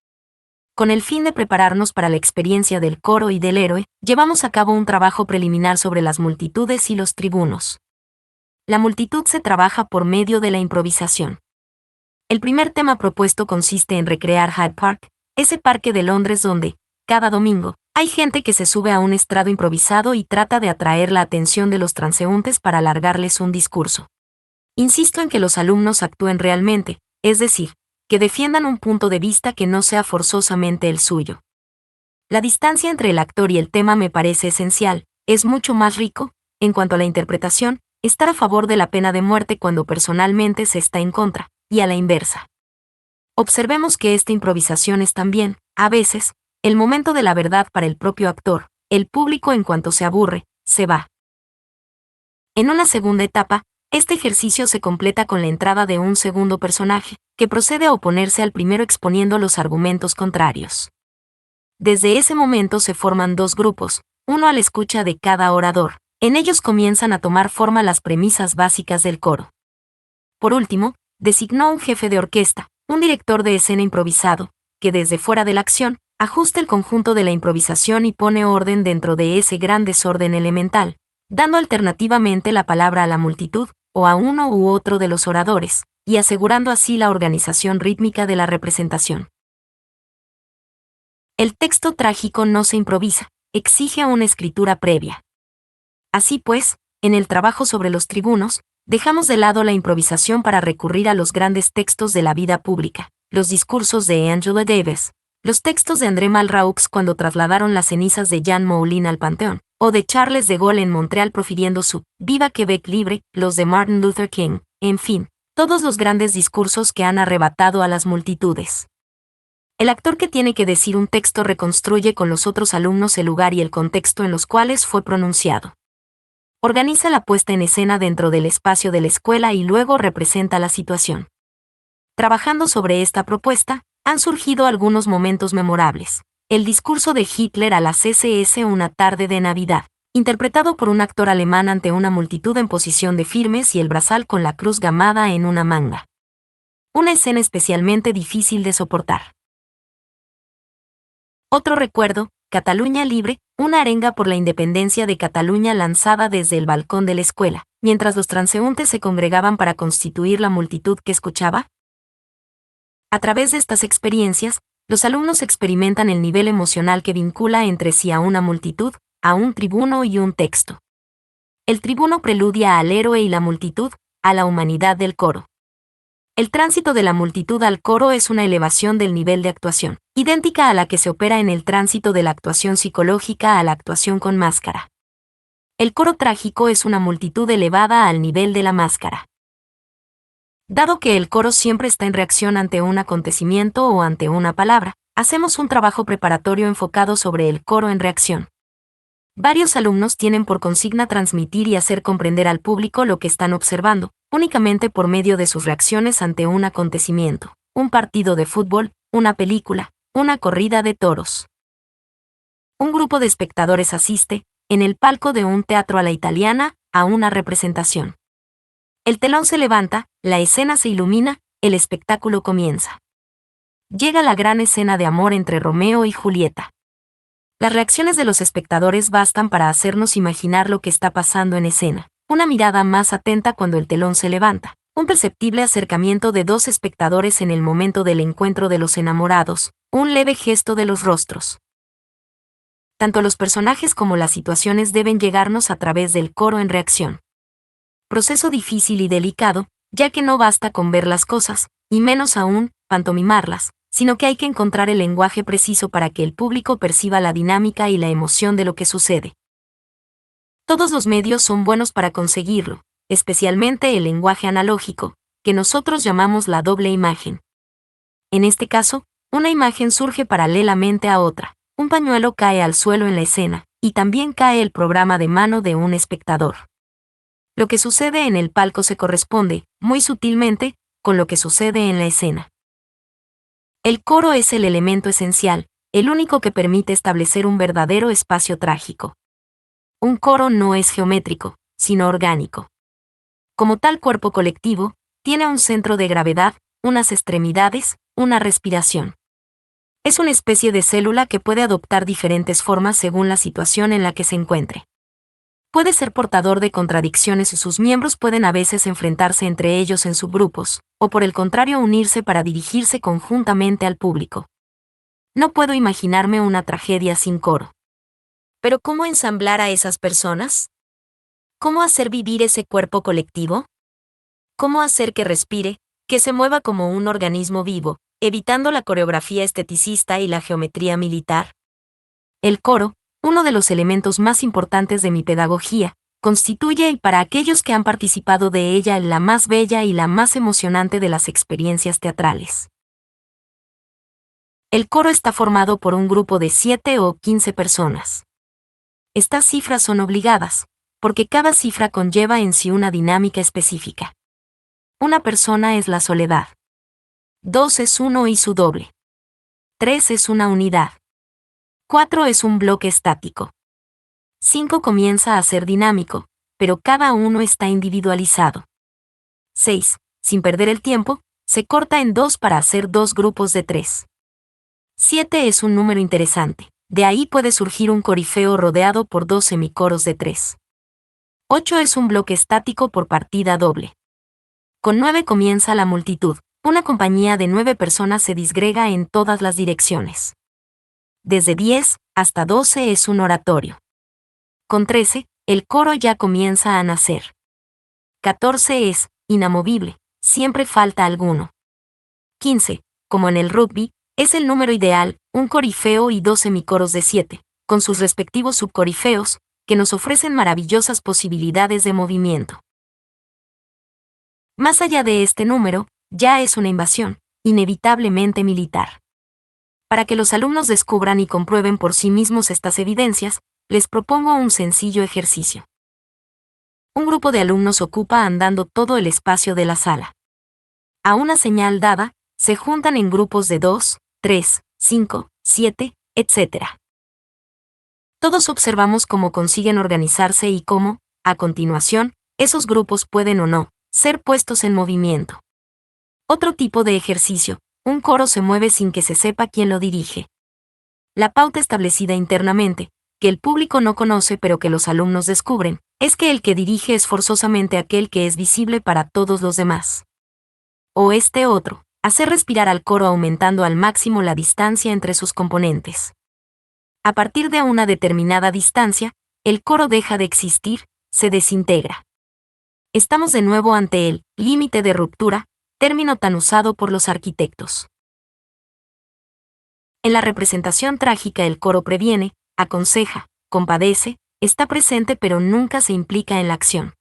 Con el fin de prepararnos para la experiencia del coro y del héroe, llevamos a cabo un trabajo preliminar sobre las multitudes y los tribunos. La multitud se trabaja por medio de la improvisación. El primer tema propuesto consiste en recrear Hyde Park, ese parque de Londres donde, cada domingo, hay gente que se sube a un estrado improvisado y trata de atraer la atención de los transeúntes para alargarles un discurso. Insisto en que los alumnos actúen realmente, es decir, que defiendan un punto de vista que no sea forzosamente el suyo. La distancia entre el actor y el tema me parece esencial, es mucho más rico, en cuanto a la interpretación, estar a favor de la pena de muerte cuando personalmente se está en contra, y a la inversa. Observemos que esta improvisación es también, a veces, el momento de la verdad para el propio actor. El público, en cuanto se aburre, se va. En una segunda etapa, este ejercicio se completa con la entrada de un segundo personaje, que procede a oponerse al primero exponiendo los argumentos contrarios. Desde ese momento se forman dos grupos, uno a la escucha de cada orador. En ellos comienzan a tomar forma las premisas básicas del coro. Por último, designó un jefe de orquesta, un director de escena improvisado, que desde fuera de la acción, ajusta el conjunto de la improvisación y pone orden dentro de ese gran desorden elemental, dando alternativamente la palabra a la multitud, o a uno u otro de los oradores, y asegurando así la organización rítmica de la representación. El texto trágico no se improvisa, exige una escritura previa. Así pues, en el trabajo sobre los tribunos, dejamos de lado la improvisación para recurrir a los grandes textos de la vida pública, los discursos de Angela Davis, los textos de André Malraux cuando trasladaron las cenizas de Jean Moulin al Panteón, o de Charles de Gaulle en Montreal profiriendo su «Viva Quebec libre», los de Martin Luther King, en fin, todos los grandes discursos que han arrebatado a las multitudes. El actor que tiene que decir un texto reconstruye con los otros alumnos el lugar y el contexto en los cuales fue pronunciado. Organiza la puesta en escena dentro del espacio de la escuela y luego representa la situación. Trabajando sobre esta propuesta, han surgido algunos momentos memorables. El discurso de Hitler a la CSS una tarde de Navidad, interpretado por un actor alemán ante una multitud en posición de firmes y el brazal con la cruz gamada en una manga. Una escena especialmente difícil de soportar. Otro recuerdo, Cataluña Libre, una arenga por la independencia de Cataluña lanzada desde el balcón de la escuela, mientras los transeúntes se congregaban para constituir la multitud que escuchaba. A través de estas experiencias, los alumnos experimentan el nivel emocional que vincula entre sí a una multitud, a un tribuno y un texto. El tribuno preludia al héroe y la multitud, a la humanidad del coro. El tránsito de la multitud al coro es una elevación del nivel de actuación, idéntica a la que se opera en el tránsito de la actuación psicológica a la actuación con máscara. El coro trágico es una multitud elevada al nivel de la máscara. Dado que el coro siempre está en reacción ante un acontecimiento o ante una palabra, hacemos un trabajo preparatorio enfocado sobre el coro en reacción. Varios alumnos tienen por consigna transmitir y hacer comprender al público lo que están observando, únicamente por medio de sus reacciones ante un acontecimiento, un partido de fútbol, una película, una corrida de toros. Un grupo de espectadores asiste, en el palco de un teatro a la italiana, a una representación. El telón se levanta, la escena se ilumina, el espectáculo comienza. Llega la gran escena de amor entre Romeo y Julieta. Las reacciones de los espectadores bastan para hacernos imaginar lo que está pasando en escena. Una mirada más atenta cuando el telón se levanta. Un perceptible acercamiento de dos espectadores en el momento del encuentro de los enamorados. Un leve gesto de los rostros. Tanto los personajes como las situaciones deben llegarnos a través del coro en reacción. Proceso difícil y delicado, ya que no basta con ver las cosas, y menos aún, pantomimarlas, sino que hay que encontrar el lenguaje preciso para que el público perciba la dinámica y la emoción de lo que sucede. Todos los medios son buenos para conseguirlo, especialmente el lenguaje analógico, que nosotros llamamos la doble imagen. En este caso, Una imagen surge paralelamente a otra. Un pañuelo cae al suelo en la escena, y también cae el programa de mano de un espectador. Lo que sucede en el palco se corresponde, muy sutilmente, con lo que sucede en la escena. El coro es el elemento esencial, el único que permite establecer un verdadero espacio trágico. Un coro no es geométrico, sino orgánico. Como tal cuerpo colectivo, tiene un centro de gravedad, unas extremidades, una respiración. Es una especie de célula que puede adoptar diferentes formas según la situación en la que se encuentre. Puede ser portador de contradicciones y sus miembros pueden a veces enfrentarse entre ellos en subgrupos, o por el contrario unirse para dirigirse conjuntamente al público. No puedo imaginarme una tragedia sin coro. ¿Pero cómo ensamblar a esas personas? ¿Cómo hacer vivir ese cuerpo colectivo? ¿Cómo hacer que respire, que se mueva como un organismo vivo, evitando la coreografía esteticista y la geometría militar? El coro, uno de los elementos más importantes de mi pedagogía, constituye y para aquellos que han participado de ella la más bella y la más emocionante de las experiencias teatrales. El coro está formado por un grupo de 7 o 15 personas. Estas cifras son obligadas, porque cada cifra conlleva en sí una dinámica específica. Una persona es la soledad. 2 es uno y su doble. 3 es una unidad. 4 es un bloque estático. 5 comienza a ser dinámico, pero cada uno está individualizado. 6, sin perder el tiempo, se corta en 2 para hacer 2 grupos de 3. 7 es un número interesante, de ahí puede surgir un corifeo rodeado por 2 semicoros de 3. 8 es un bloque estático por partida doble. Con 9 comienza la multitud, una compañía de 9 personas se disgrega en todas las direcciones. Desde 10 hasta 12 es un oratorio. Con 13, el coro ya comienza a nacer. 14 es inamovible, siempre falta alguno. 15, como en el rugby, es el número ideal, un corifeo y 2 semicoros de 7, con sus respectivos subcorifeos, que nos ofrecen maravillosas posibilidades de movimiento. Más allá de este número, ya es una invasión, inevitablemente militar. Para que los alumnos descubran y comprueben por sí mismos estas evidencias, les propongo un sencillo ejercicio. Un grupo de alumnos ocupa andando todo el espacio de la sala. A una señal dada, se juntan en grupos de 2, 3, 5, 7, etc. Todos observamos cómo consiguen organizarse y cómo, a continuación, esos grupos pueden o no ser puestos en movimiento. Otro tipo de ejercicio, un coro se mueve sin que se sepa quién lo dirige. La pauta establecida internamente, que el público no conoce pero que los alumnos descubren, es que el que dirige es forzosamente aquel que es visible para todos los demás. O este otro, hacer respirar al coro aumentando al máximo la distancia entre sus componentes. A partir de una determinada distancia, el coro deja de existir, se desintegra. Estamos de nuevo ante el límite de ruptura, término tan usado por los arquitectos. En la representación trágica el coro previene, aconseja, compadece, está presente pero nunca se implica en la acción.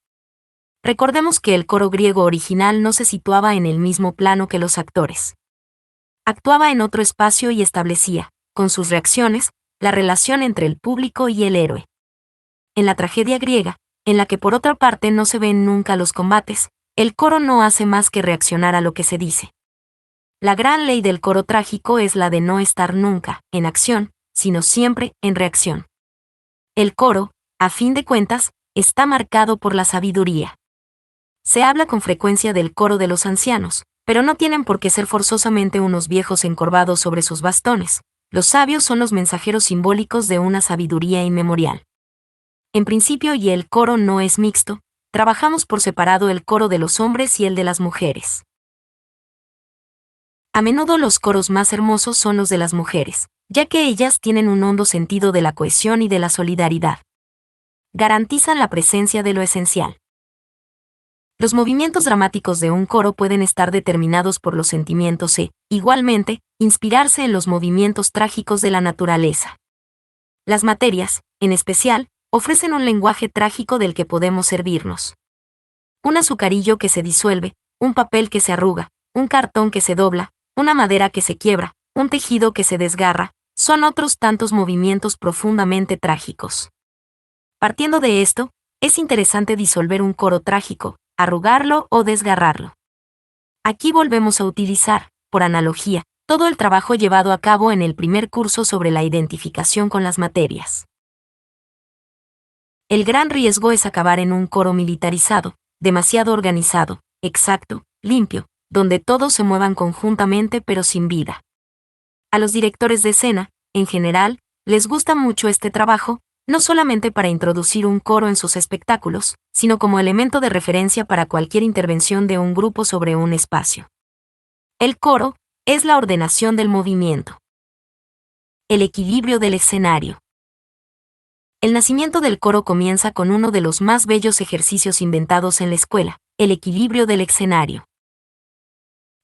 Recordemos que el coro griego original no se situaba en el mismo plano que los actores. Actuaba en otro espacio y establecía, con sus reacciones, la relación entre el público y el héroe. En la tragedia griega, en la que por otra parte no se ven nunca los combates, el coro no hace más que reaccionar a lo que se dice. La gran ley del coro trágico es la de no estar nunca en acción, sino siempre en reacción. El coro, a fin de cuentas, está marcado por la sabiduría. Se habla con frecuencia del coro de los ancianos, pero no tienen por qué ser forzosamente unos viejos encorvados sobre sus bastones. Los sabios son los mensajeros simbólicos de una sabiduría inmemorial. En principio y el coro no es mixto, trabajamos por separado el coro de los hombres y el de las mujeres. A menudo los coros más hermosos son los de las mujeres, ya que ellas tienen un hondo sentido de la cohesión y de la solidaridad. Garantizan la presencia de lo esencial. Los movimientos dramáticos de un coro pueden estar determinados por los sentimientos e, igualmente, inspirarse en los movimientos trágicos de la naturaleza. Las materias, en especial, ofrecen un lenguaje trágico del que podemos servirnos. Un azucarillo que se disuelve, un papel que se arruga, un cartón que se dobla, una madera que se quiebra, un tejido que se desgarra, son otros tantos movimientos profundamente trágicos. Partiendo de esto, es interesante disolver un coro trágico, arrugarlo o desgarrarlo. Aquí volvemos a utilizar, por analogía, todo el trabajo llevado a cabo en el primer curso sobre la identificación con las materias. El gran riesgo es acabar en un coro militarizado, demasiado organizado, exacto, limpio, donde todos se muevan conjuntamente pero sin vida. A los directores de escena, en general, les gusta mucho este trabajo, no solamente para introducir un coro en sus espectáculos, sino como elemento de referencia para cualquier intervención de un grupo sobre un espacio. El coro es la ordenación del movimiento. El equilibrio del escenario. El nacimiento del coro comienza con uno de los más bellos ejercicios inventados en la escuela, el equilibrio del escenario.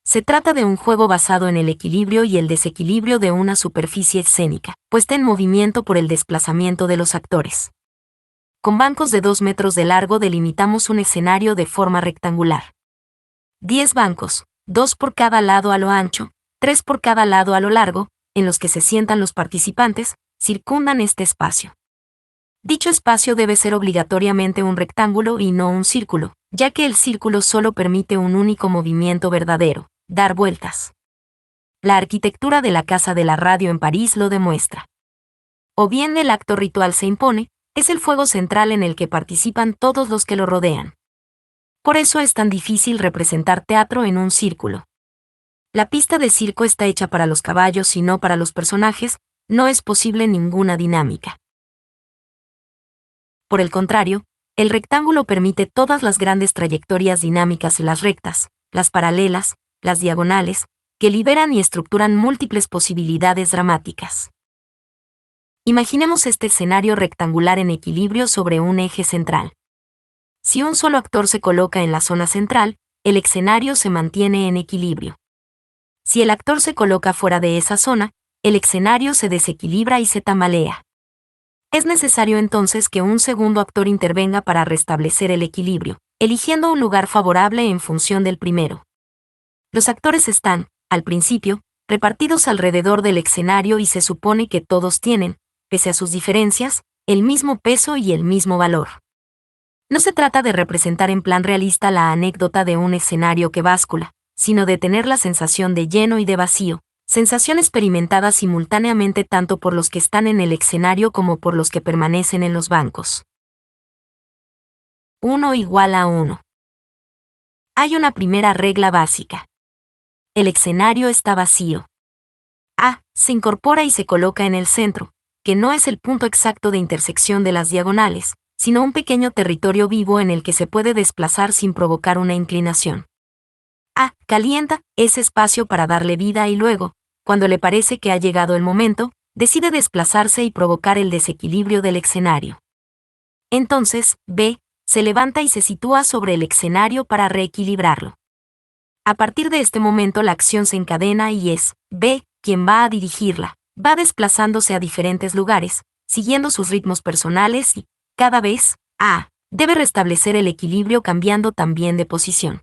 Se trata de un juego basado en el equilibrio y el desequilibrio de una superficie escénica, puesta en movimiento por el desplazamiento de los actores. Con bancos de 2 metros de largo delimitamos un escenario de forma rectangular. 10 bancos, 2 por cada lado a lo ancho, 3 por cada lado a lo largo, en los que se sientan los participantes, circundan este espacio. Dicho espacio debe ser obligatoriamente un rectángulo y no un círculo, ya que el círculo solo permite un único movimiento verdadero, dar vueltas. La arquitectura de la Casa de la Radio en París lo demuestra. O bien el acto ritual se impone, es el fuego central en el que participan todos los que lo rodean. Por eso es tan difícil representar teatro en un círculo. La pista de circo está hecha para los caballos y no para los personajes, no es posible ninguna dinámica. Por el contrario, el rectángulo permite todas las grandes trayectorias dinámicas y las rectas, las paralelas, las diagonales, que liberan y estructuran múltiples posibilidades dramáticas. Imaginemos este escenario rectangular en equilibrio sobre un eje central. Si un solo actor se coloca en la zona central, el escenario se mantiene en equilibrio. Si el actor se coloca fuera de esa zona, el escenario se desequilibra y se tambalea. Es necesario entonces que un segundo actor intervenga para restablecer el equilibrio, eligiendo un lugar favorable en función del primero. Los actores están, al principio, repartidos alrededor del escenario y se supone que todos tienen, pese a sus diferencias, el mismo peso y el mismo valor. No se trata de representar en plan realista la anécdota de un escenario que báscula, sino de tener la sensación de lleno y de vacío, sensación experimentada simultáneamente tanto por los que están en el escenario como por los que permanecen en los bancos. 1 igual a 1. Hay una primera regla básica. El escenario está vacío. A se incorpora y se coloca en el centro, que no es el punto exacto de intersección de las diagonales, sino un pequeño territorio vivo en el que se puede desplazar sin provocar una inclinación. A calienta ese espacio para darle vida y luego, cuando le parece que ha llegado el momento, decide desplazarse y provocar el desequilibrio del escenario. Entonces, B se levanta y se sitúa sobre el escenario para reequilibrarlo. A partir de este momento la acción se encadena y es B quien va a dirigirla, va desplazándose a diferentes lugares, siguiendo sus ritmos personales y, cada vez, A debe restablecer el equilibrio cambiando también de posición.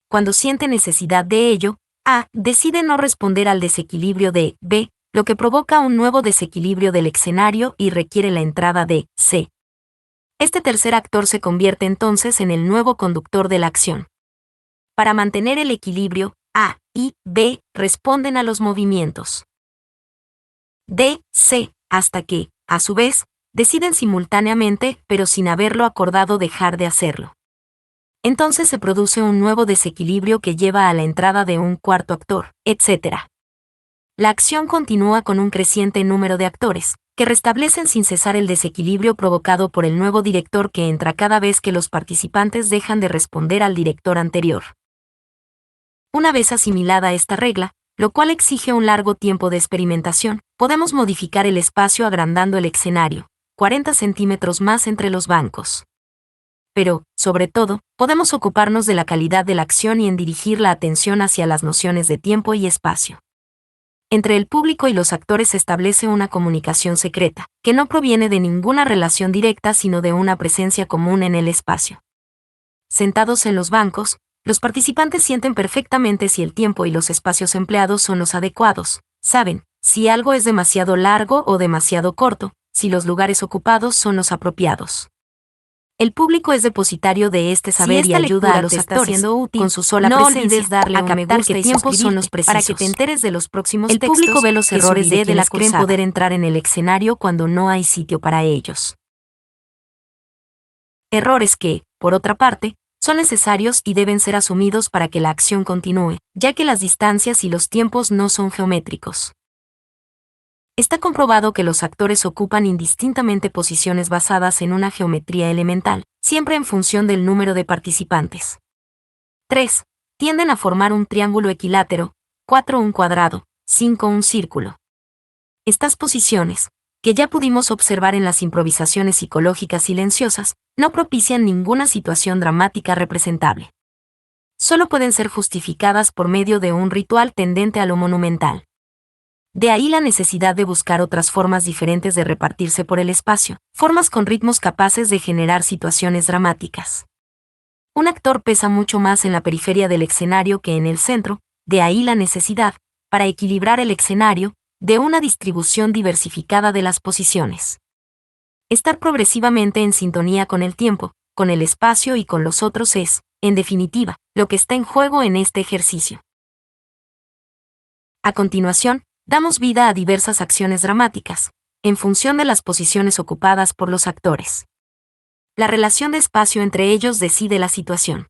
Cuando siente necesidad de ello, A decide no responder al desequilibrio de B, lo que provoca un nuevo desequilibrio del escenario y requiere la entrada de C. Este tercer actor se convierte entonces en el nuevo conductor de la acción. Para mantener el equilibrio, A y B responden a los movimientos D, C, hasta que, a su vez, deciden simultáneamente, pero sin haberlo acordado dejar de hacerlo. Entonces se produce un nuevo desequilibrio que lleva a la entrada de un cuarto actor, etc. La acción continúa con un creciente número de actores, que restablecen sin cesar el desequilibrio provocado por el nuevo director que entra cada vez que los participantes dejan de responder al director anterior. Una vez asimilada esta regla, lo cual exige un largo tiempo de experimentación, podemos modificar el espacio agrandando el escenario, 40 centímetros más entre los bancos. Pero, sobre todo, podemos ocuparnos de la calidad de la acción y en dirigir la atención hacia las nociones de tiempo y espacio. Entre el público y los actores se establece una comunicación secreta, que no proviene de ninguna relación directa sino de una presencia común en el espacio. Sentados en los bancos, Los participantes sienten perfectamente si el tiempo y los espacios empleados son los adecuados, saben si algo es demasiado largo o demasiado corto, si los lugares ocupados son los apropiados. El público es depositario de este saber y ayuda a los actores, con su sola presencia, darle a captar qué tiempos son los precisos. Para que te enteres de los próximos textos, el público ve los errores de quienes creen poder entrar en el escenario cuando no hay sitio para ellos. Errores que, por otra parte, son necesarios y deben ser asumidos para que la acción continúe, ya que las distancias y los tiempos no son geométricos. Está comprobado que los actores ocupan indistintamente posiciones basadas en una geometría elemental, siempre en función del número de participantes. 3. Tienden a formar un triángulo equilátero, 4 un cuadrado, 5 un círculo. Estas posiciones, que ya pudimos observar en las improvisaciones psicológicas silenciosas, no propician ninguna situación dramática representable. Solo pueden ser justificadas por medio de un ritual tendente a lo monumental. De ahí la necesidad de buscar otras formas diferentes de repartirse por el espacio, formas con ritmos capaces de generar situaciones dramáticas. Un actor pesa mucho más en la periferia del escenario que en el centro, de ahí la necesidad, para equilibrar el escenario, de una distribución diversificada de las posiciones. Estar progresivamente en sintonía con el tiempo, con el espacio y con los otros es, en definitiva, lo que está en juego en este ejercicio. A continuación, damos vida a diversas acciones dramáticas, en función de las posiciones ocupadas por los actores. La relación de espacio entre ellos decide la situación.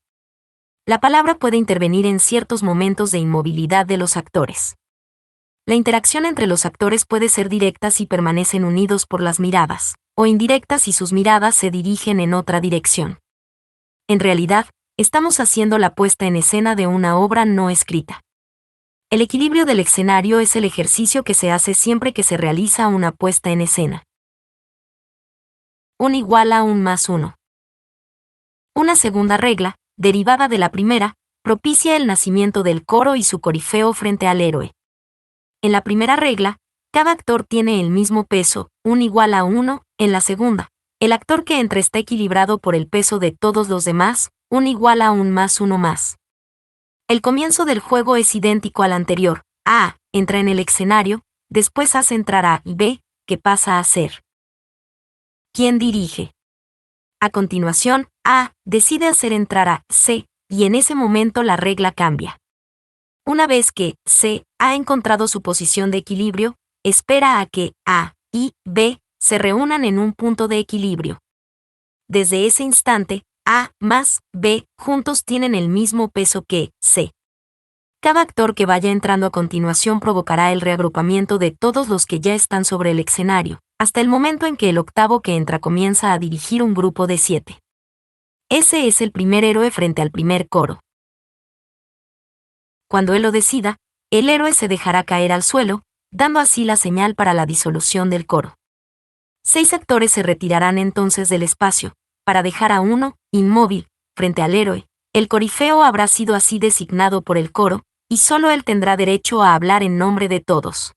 La palabra puede intervenir en ciertos momentos de inmovilidad de los actores. La interacción entre los actores puede ser directa si permanecen unidos por las miradas, o indirecta si sus miradas se dirigen en otra dirección. En realidad, estamos haciendo la puesta en escena de una obra no escrita. El equilibrio del escenario es el ejercicio que se hace siempre que se realiza una puesta en escena. 1 igual a 1 más 1. Una segunda regla, derivada de la primera, propicia el nacimiento del coro y su corifeo frente al héroe. En la primera regla, cada actor tiene el mismo peso, 1 igual a 1, en la segunda, el actor que entra está equilibrado por el peso de todos los demás, 1 igual a 1 más 1 más. El comienzo del juego es idéntico al anterior. A entra en el escenario, después hace entrar a B, que pasa a ser. ¿Quién dirige? A continuación, A decide hacer entrar a C, y en ese momento la regla cambia. Una vez que C ha encontrado su posición de equilibrio, espera a que A y B se reúnan en un punto de equilibrio. Desde ese instante, A más B juntos tienen el mismo peso que C. Cada actor que vaya entrando a continuación provocará el reagrupamiento de todos los que ya están sobre el escenario, hasta el momento en que el octavo que entra comienza a dirigir un grupo de 7. Ese es el primer héroe frente al primer coro. Cuando él lo decida, el héroe se dejará caer al suelo, dando así la señal para la disolución del coro. 6 actores se retirarán entonces del espacio, para dejar a uno, inmóvil, frente al héroe. El corifeo habrá sido así designado por el coro, y solo él tendrá derecho a hablar en nombre de todos.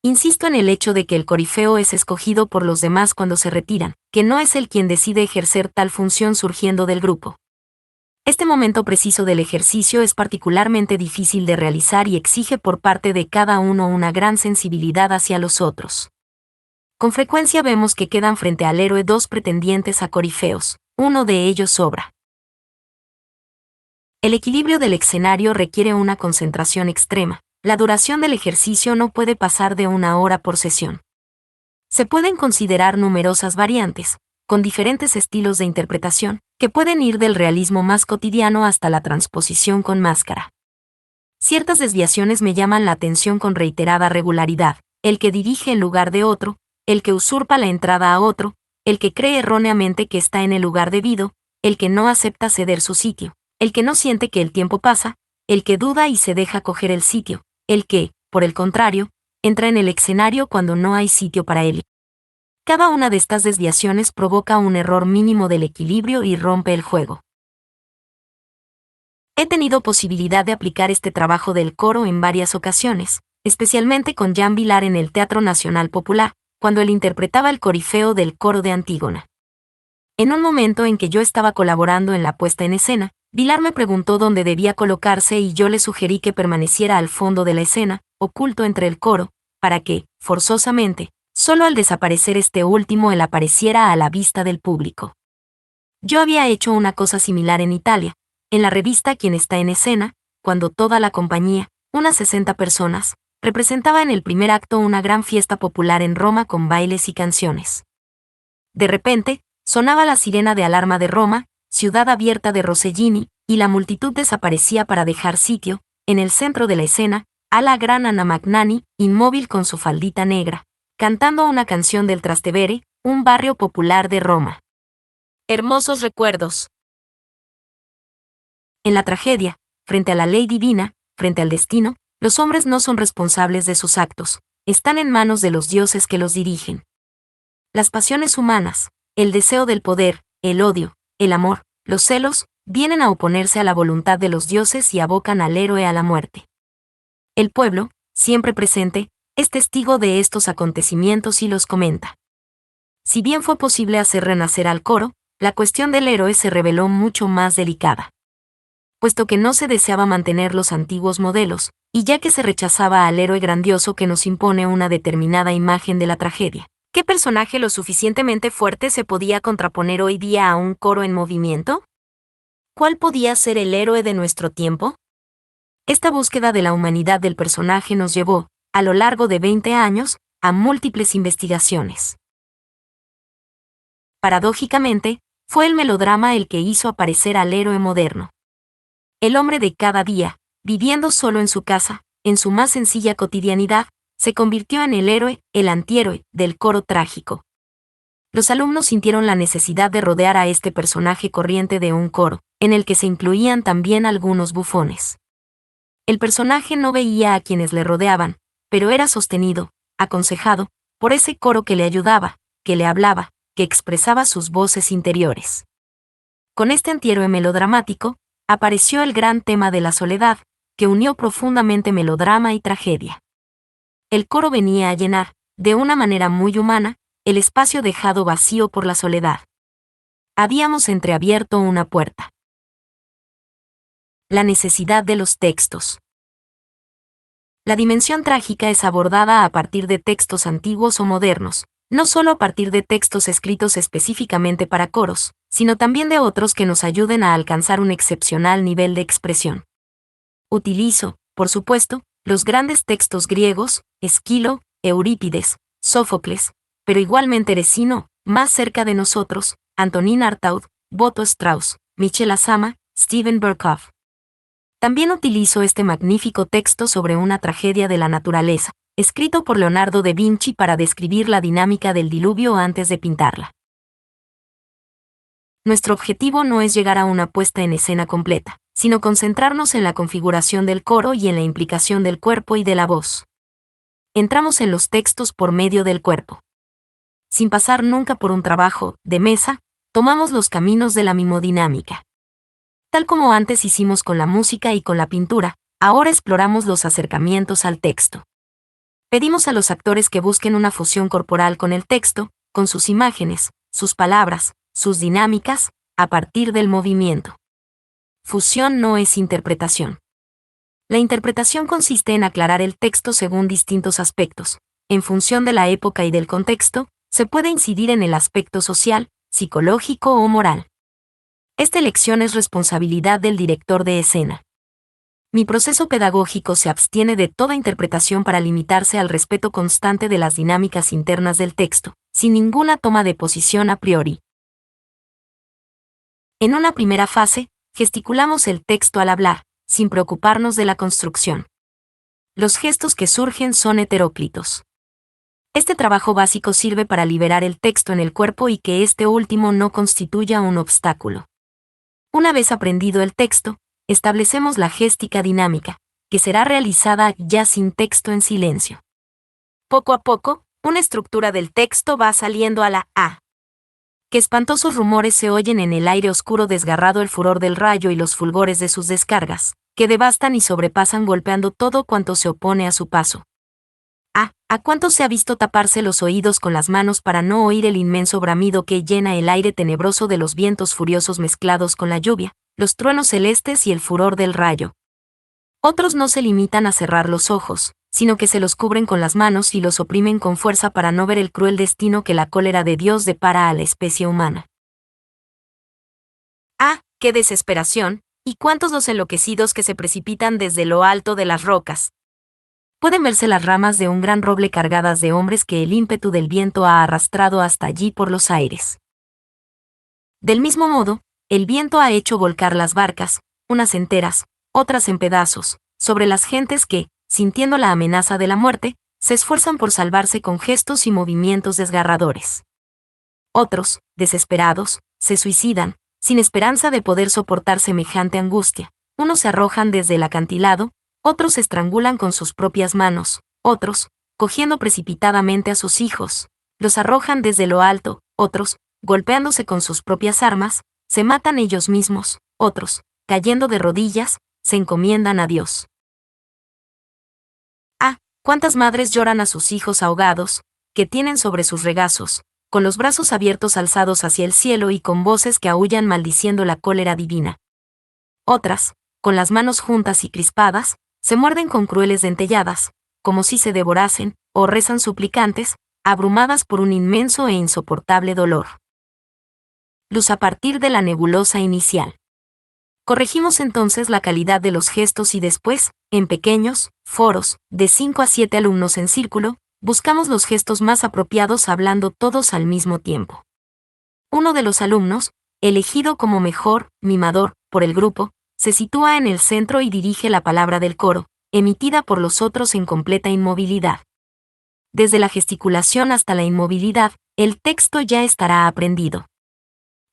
Insisto en el hecho de que el corifeo es escogido por los demás cuando se retiran, que no es él quien decide ejercer tal función surgiendo del grupo. Este momento preciso del ejercicio es particularmente difícil de realizar y exige por parte de cada uno una gran sensibilidad hacia los otros. Con frecuencia vemos que quedan frente al héroe 2 pretendientes a corifeos, uno de ellos sobra. El equilibrio del escenario requiere una concentración extrema. La duración del ejercicio no puede pasar de 1 hora por sesión. Se pueden considerar numerosas variantes, con diferentes estilos de interpretación, que pueden ir del realismo más cotidiano hasta la transposición con máscara. Ciertas desviaciones me llaman la atención con reiterada regularidad: el que dirige en lugar de otro, el que usurpa la entrada a otro, el que cree erróneamente que está en el lugar debido, el que no acepta ceder su sitio, el que no siente que el tiempo pasa, el que duda y se deja coger el sitio, el que, por el contrario, entra en el escenario cuando no hay sitio para él. Cada una de estas desviaciones provoca un error mínimo del equilibrio y rompe el juego. He tenido posibilidad de aplicar este trabajo del coro en varias ocasiones, especialmente con Jean Vilar en el Teatro Nacional Popular, cuando él interpretaba el corifeo del coro de Antígona. En un momento en que yo estaba colaborando en la puesta en escena, Vilar me preguntó dónde debía colocarse y yo le sugerí que permaneciera al fondo de la escena, oculto entre el coro, para que, forzosamente, solo al desaparecer este último él apareciera a la vista del público. Yo había hecho una cosa similar en Italia, en la revista Quien está en escena, cuando toda la compañía, unas 60 personas, representaba en el primer acto una gran fiesta popular en Roma con bailes y canciones. De repente, sonaba la sirena de alarma de Roma, ciudad abierta de Rossellini, y la multitud desaparecía para dejar sitio, en el centro de la escena, a la gran Anna Magnani, inmóvil con su faldita negra, cantando una canción del Trastevere, un barrio popular de Roma. Hermosos recuerdos. En la tragedia, frente a la ley divina, frente al destino, los hombres no son responsables de sus actos, están en manos de los dioses que los dirigen. Las pasiones humanas, el deseo del poder, el odio, el amor, los celos, vienen a oponerse a la voluntad de los dioses y abocan al héroe a la muerte. El pueblo, siempre presente, es testigo de estos acontecimientos y los comenta. Si bien fue posible hacer renacer al coro, la cuestión del héroe se reveló mucho más delicada. Puesto que no se deseaba mantener los antiguos modelos, y ya que se rechazaba al héroe grandioso que nos impone una determinada imagen de la tragedia, ¿qué personaje lo suficientemente fuerte se podía contraponer hoy día a un coro en movimiento? ¿Cuál podía ser el héroe de nuestro tiempo? Esta búsqueda de la humanidad del personaje nos llevó, a lo largo de 20 años, a múltiples investigaciones. Paradójicamente, fue el melodrama el que hizo aparecer al héroe moderno. El hombre de cada día, viviendo solo en su casa, en su más sencilla cotidianidad, se convirtió en el héroe, el antihéroe, del coro trágico. Los alumnos sintieron la necesidad de rodear a este personaje corriente de un coro, en el que se incluían también algunos bufones. El personaje no veía a quienes le rodeaban, pero era sostenido, aconsejado, por ese coro que le ayudaba, que le hablaba, que expresaba sus voces interiores. Con este antihéroe melodramático, apareció el gran tema de la soledad, que unió profundamente melodrama y tragedia. El coro venía a llenar, de una manera muy humana, el espacio dejado vacío por la soledad. Habíamos entreabierto una puerta. La necesidad de los textos. La dimensión trágica es abordada a partir de textos antiguos o modernos, no solo a partir de textos escritos específicamente para coros, sino también de otros que nos ayuden a alcanzar un excepcional nivel de expresión. Utilizo, por supuesto, los grandes textos griegos, Esquilo, Eurípides, Sófocles, pero igualmente Eresino, más cerca de nosotros, Antonín Artaud, Boto Strauss, Michel Azama, Steven Berkoff. También utilizo este magnífico texto sobre una tragedia de la naturaleza, escrito por Leonardo da Vinci para describir la dinámica del diluvio antes de pintarla. Nuestro objetivo no es llegar a una puesta en escena completa, sino concentrarnos en la configuración del coro y en la implicación del cuerpo y de la voz. Entramos en los textos por medio del cuerpo. Sin pasar nunca por un trabajo de mesa, tomamos los caminos de la mimodinámica. Tal como antes hicimos con la música y con la pintura, ahora exploramos los acercamientos al texto. Pedimos a los actores que busquen una fusión corporal con el texto, con sus imágenes, sus palabras, sus dinámicas, a partir del movimiento. Fusión no es interpretación. La interpretación consiste en aclarar el texto según distintos aspectos. En función de la época y del contexto, se puede incidir en el aspecto social, psicológico o moral. Esta elección es responsabilidad del director de escena. Mi proceso pedagógico se abstiene de toda interpretación para limitarse al respeto constante de las dinámicas internas del texto, sin ninguna toma de posición a priori. En una primera fase, gesticulamos el texto al hablar, sin preocuparnos de la construcción. Los gestos que surgen son heteróclitos. Este trabajo básico sirve para liberar el texto en el cuerpo y que este último no constituya un obstáculo. Una vez aprendido el texto, establecemos la géstica dinámica, que será realizada ya sin texto en silencio. Poco a poco, una estructura del texto va saliendo a la A. Qué espantosos rumores se oyen en el aire oscuro desgarrado el furor del rayo y los fulgores de sus descargas, que devastan y sobrepasan golpeando todo cuanto se opone a su paso. ¿A cuánto se ha visto taparse los oídos con las manos para no oír el inmenso bramido que llena el aire tenebroso de los vientos furiosos mezclados con la lluvia, los truenos celestes y el furor del rayo. Otros no se limitan a cerrar los ojos, sino que se los cubren con las manos y los oprimen con fuerza para no ver el cruel destino que la cólera de Dios depara a la especie humana. ¡Ah, qué desesperación! ¿Y cuántos los enloquecidos que se precipitan desde lo alto de las rocas? Pueden verse las ramas de un gran roble cargadas de hombres que el ímpetu del viento ha arrastrado hasta allí por los aires. Del mismo modo, el viento ha hecho volcar las barcas, unas enteras, otras en pedazos, sobre las gentes que, sintiendo la amenaza de la muerte, se esfuerzan por salvarse con gestos y movimientos desgarradores. Otros, desesperados, se suicidan, sin esperanza de poder soportar semejante angustia. Unos se arrojan desde el acantilado, otros se estrangulan con sus propias manos, otros, cogiendo precipitadamente a sus hijos, los arrojan desde lo alto, otros, golpeándose con sus propias armas, se matan ellos mismos, otros, cayendo de rodillas, se encomiendan a Dios. Ah, cuántas madres lloran a sus hijos ahogados, que tienen sobre sus regazos, con los brazos abiertos alzados hacia el cielo y con voces que aúllan maldiciendo la cólera divina. Otras, con las manos juntas y crispadas, se muerden con crueles dentelladas, como si se devorasen, o rezan suplicantes, abrumadas por un inmenso e insoportable dolor. Luz a partir de la nebulosa inicial. Corregimos entonces la calidad de los gestos y después, en pequeños foros, de 5 a 7 alumnos en círculo, buscamos los gestos más apropiados hablando todos al mismo tiempo. Uno de los alumnos, elegido como mejor mimador por el grupo, se sitúa en el centro y dirige la palabra del coro, emitida por los otros en completa inmovilidad. Desde la gesticulación hasta la inmovilidad, el texto ya estará aprendido.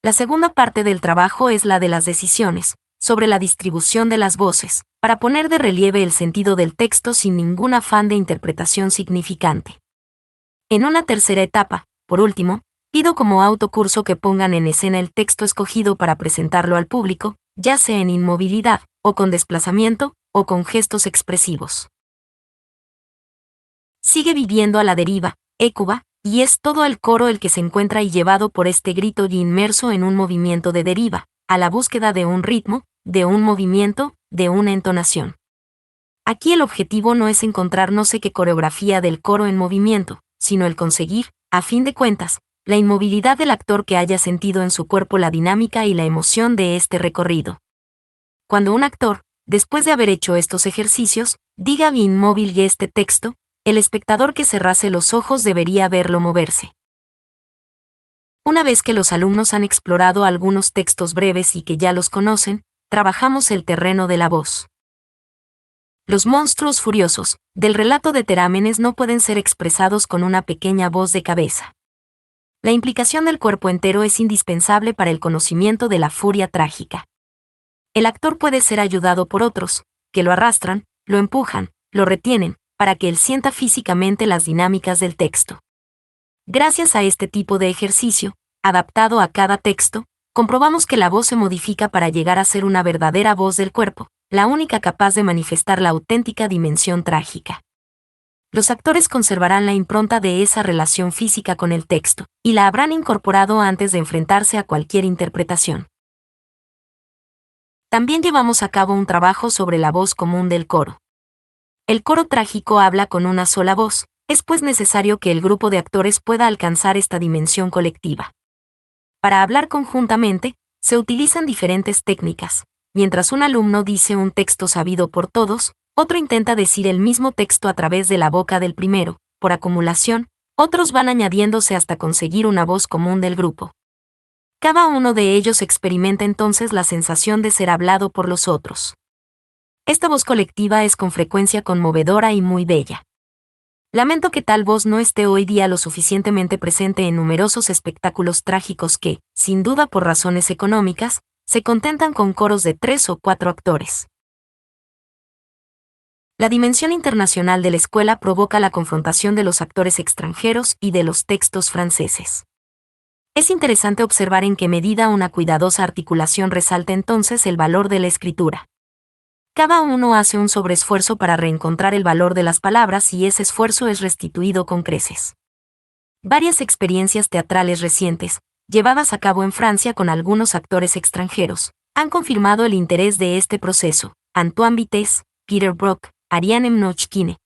La segunda parte del trabajo es la de las decisiones, sobre la distribución de las voces, para poner de relieve el sentido del texto sin ningún afán de interpretación significante. En una tercera etapa, por último, pido como autocurso que pongan en escena el texto escogido para presentarlo al público, ya sea en inmovilidad, o con desplazamiento, o con gestos expresivos. Sigue viviendo a la deriva, Hécuba, y es todo el coro el que se encuentra y llevado por este grito y inmerso en un movimiento de deriva, a la búsqueda de un ritmo, de un movimiento, de una entonación. Aquí el objetivo no es encontrar no sé qué coreografía del coro en movimiento, sino el conseguir, a fin de cuentas, la inmovilidad del actor que haya sentido en su cuerpo la dinámica y la emoción de este recorrido. Cuando un actor, después de haber hecho estos ejercicios, diga bien inmóvil este texto, el espectador que cerrase los ojos debería verlo moverse. Una vez que los alumnos han explorado algunos textos breves y que ya los conocen, trabajamos el terreno de la voz. Los monstruos furiosos del relato de Terámenes no pueden ser expresados con una pequeña voz de cabeza. La implicación del cuerpo entero es indispensable para el conocimiento de la furia trágica. El actor puede ser ayudado por otros, que lo arrastran, lo empujan, lo retienen, para que él sienta físicamente las dinámicas del texto. Gracias a este tipo de ejercicio, adaptado a cada texto, comprobamos que la voz se modifica para llegar a ser una verdadera voz del cuerpo, la única capaz de manifestar la auténtica dimensión trágica. Los actores conservarán la impronta de esa relación física con el texto, y la habrán incorporado antes de enfrentarse a cualquier interpretación. También llevamos a cabo un trabajo sobre la voz común del coro. El coro trágico habla con una sola voz, es pues necesario que el grupo de actores pueda alcanzar esta dimensión colectiva. Para hablar conjuntamente, se utilizan diferentes técnicas. Mientras un alumno dice un texto sabido por todos, otro intenta decir el mismo texto a través de la boca del primero. Por acumulación, otros van añadiéndose hasta conseguir una voz común del grupo. Cada uno de ellos experimenta entonces la sensación de ser hablado por los otros. Esta voz colectiva es con frecuencia conmovedora y muy bella. Lamento que tal voz no esté hoy día lo suficientemente presente en numerosos espectáculos trágicos que, sin duda por razones económicas, se contentan con coros de 3 o 4 actores. La dimensión internacional de la escuela provoca la confrontación de los actores extranjeros y de los textos franceses. Es interesante observar en qué medida una cuidadosa articulación resalta entonces el valor de la escritura. Cada uno hace un sobreesfuerzo para reencontrar el valor de las palabras y ese esfuerzo es restituido con creces. Varias experiencias teatrales recientes, llevadas a cabo en Francia con algunos actores extranjeros, han confirmado el interés de este proceso: Antoine Vitesse, Peter Brook, Ariane Mnouchkine.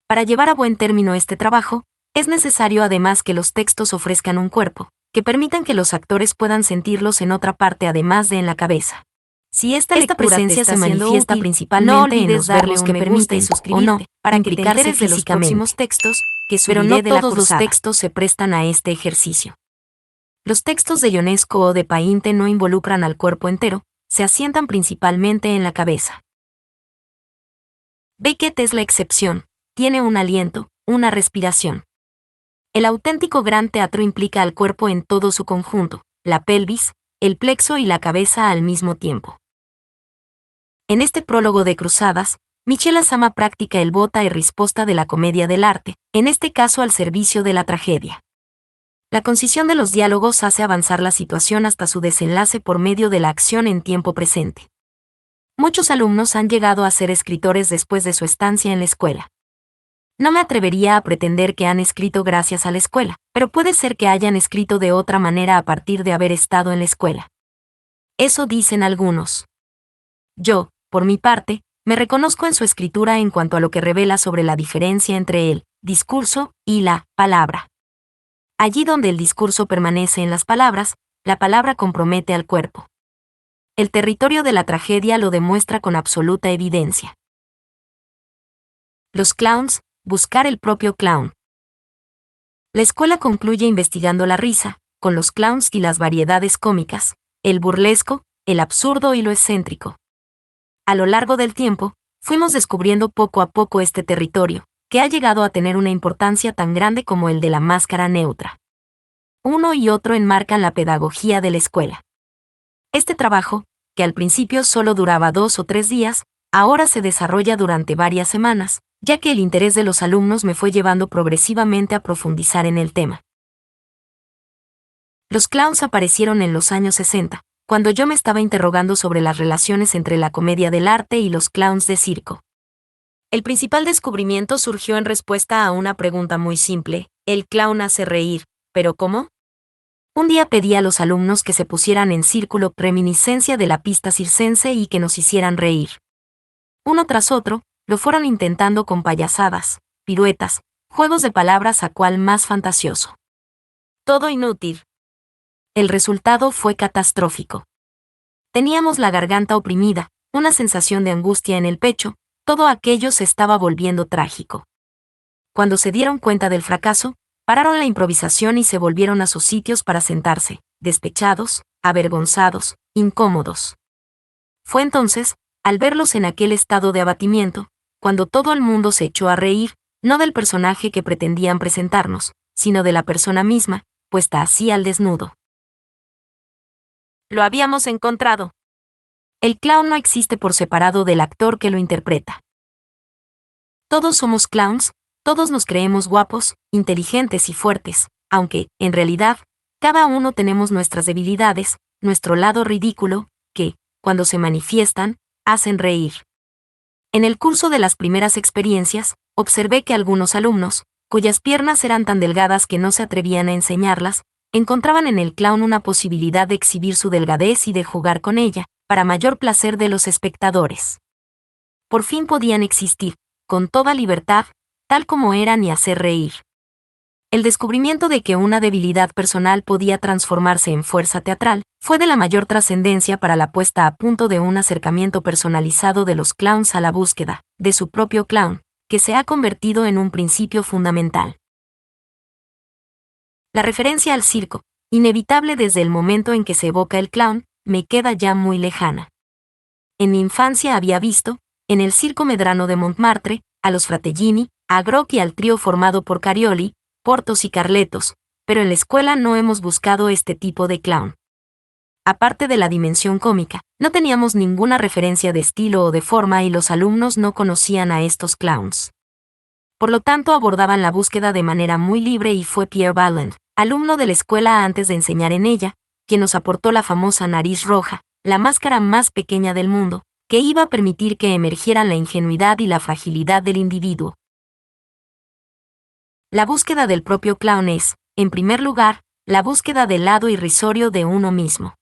Para llevar a buen término este trabajo, es necesario además que los textos ofrezcan un cuerpo, que permitan que los actores puedan sentirlos en otra parte además de en la cabeza. Si esta presencia se manifiesta principalmente en los verbos que permiten o no, para que te enteres de los próximos textos, pero no todos los textos se prestan a este ejercicio. Los textos de Ionesco o de Painte no involucran al cuerpo entero, se asientan principalmente en la cabeza. Beckett es la excepción, tiene un aliento, una respiración. El auténtico gran teatro implica al cuerpo en todo su conjunto, la pelvis, el plexo y la cabeza al mismo tiempo. En este prólogo de Cruzadas, Michel Azama practica el bota y risposta de la comedia del arte, en este caso al servicio de la tragedia. La concisión de los diálogos hace avanzar la situación hasta su desenlace por medio de la acción en tiempo presente. Muchos alumnos han llegado a ser escritores después de su estancia en la escuela. No me atrevería a pretender que han escrito gracias a la escuela, pero puede ser que hayan escrito de otra manera a partir de haber estado en la escuela. Eso dicen algunos. Yo, por mi parte, me reconozco en su escritura en cuanto a lo que revela sobre la diferencia entre el discurso y la palabra. Allí donde el discurso permanece en las palabras, la palabra compromete al cuerpo. El territorio de la tragedia lo demuestra con absoluta evidencia. Los clowns, buscar el propio clown. La escuela concluye investigando la risa, con los clowns y las variedades cómicas, el burlesco, el absurdo y lo excéntrico. A lo largo del tiempo, fuimos descubriendo poco a poco este territorio, que ha llegado a tener una importancia tan grande como el de la máscara neutra. Uno y otro enmarcan la pedagogía de la escuela. Este trabajo, que al principio solo duraba 2 o 3 días, ahora se desarrolla durante varias semanas, ya que el interés de los alumnos me fue llevando progresivamente a profundizar en el tema. Los clowns aparecieron en los años 60, cuando yo me estaba interrogando sobre las relaciones entre la comedia del arte y los clowns de circo. El principal descubrimiento surgió en respuesta a una pregunta muy simple: el clown hace reír, ¿pero cómo? Un día pedí a los alumnos que se pusieran en círculo reminiscencia de la pista circense y que nos hicieran reír. Uno tras otro, lo fueron intentando con payasadas, piruetas, juegos de palabras a cual más fantasioso. Todo inútil. El resultado fue catastrófico. Teníamos la garganta oprimida, una sensación de angustia en el pecho, todo aquello se estaba volviendo trágico. Cuando se dieron cuenta del fracaso, pararon la improvisación y se volvieron a sus sitios para sentarse, despechados, avergonzados, incómodos. Fue entonces, al verlos en aquel estado de abatimiento, cuando todo el mundo se echó a reír, no del personaje que pretendían presentarnos, sino de la persona misma, puesta así al desnudo. Lo habíamos encontrado. El clown no existe por separado del actor que lo interpreta. Todos somos clowns, todos nos creemos guapos, inteligentes y fuertes, aunque, en realidad, cada uno tenemos nuestras debilidades, nuestro lado ridículo, que, cuando se manifiestan, hacen reír. En el curso de las primeras experiencias, observé que algunos alumnos, cuyas piernas eran tan delgadas que no se atrevían a enseñarlas, encontraban en el clown una posibilidad de exhibir su delgadez y de jugar con ella, para mayor placer de los espectadores. Por fin podían existir, con toda libertad, tal como eran y hacer reír. El descubrimiento de que una debilidad personal podía transformarse en fuerza teatral fue de la mayor trascendencia para la puesta a punto de un acercamiento personalizado de los clowns a la búsqueda de su propio clown, que se ha convertido en un principio fundamental. La referencia al circo, inevitable desde el momento en que se evoca el clown, me queda ya muy lejana. En mi infancia había visto, en el Circo Medrano de Montmartre, a los Fratellini, a Grock y al trío formado por Carioli, Portos y Carletos, pero en la escuela no hemos buscado este tipo de clown. Aparte de la dimensión cómica, no teníamos ninguna referencia de estilo o de forma y los alumnos no conocían a estos clowns. Por lo tanto abordaban la búsqueda de manera muy libre y fue Pierre Balland, alumno de la escuela antes de enseñar en ella, quien nos aportó la famosa nariz roja, la máscara más pequeña del mundo, que iba a permitir que emergieran la ingenuidad y la fragilidad del individuo. La búsqueda del propio clown es, en primer lugar, la búsqueda del lado irrisorio de uno mismo.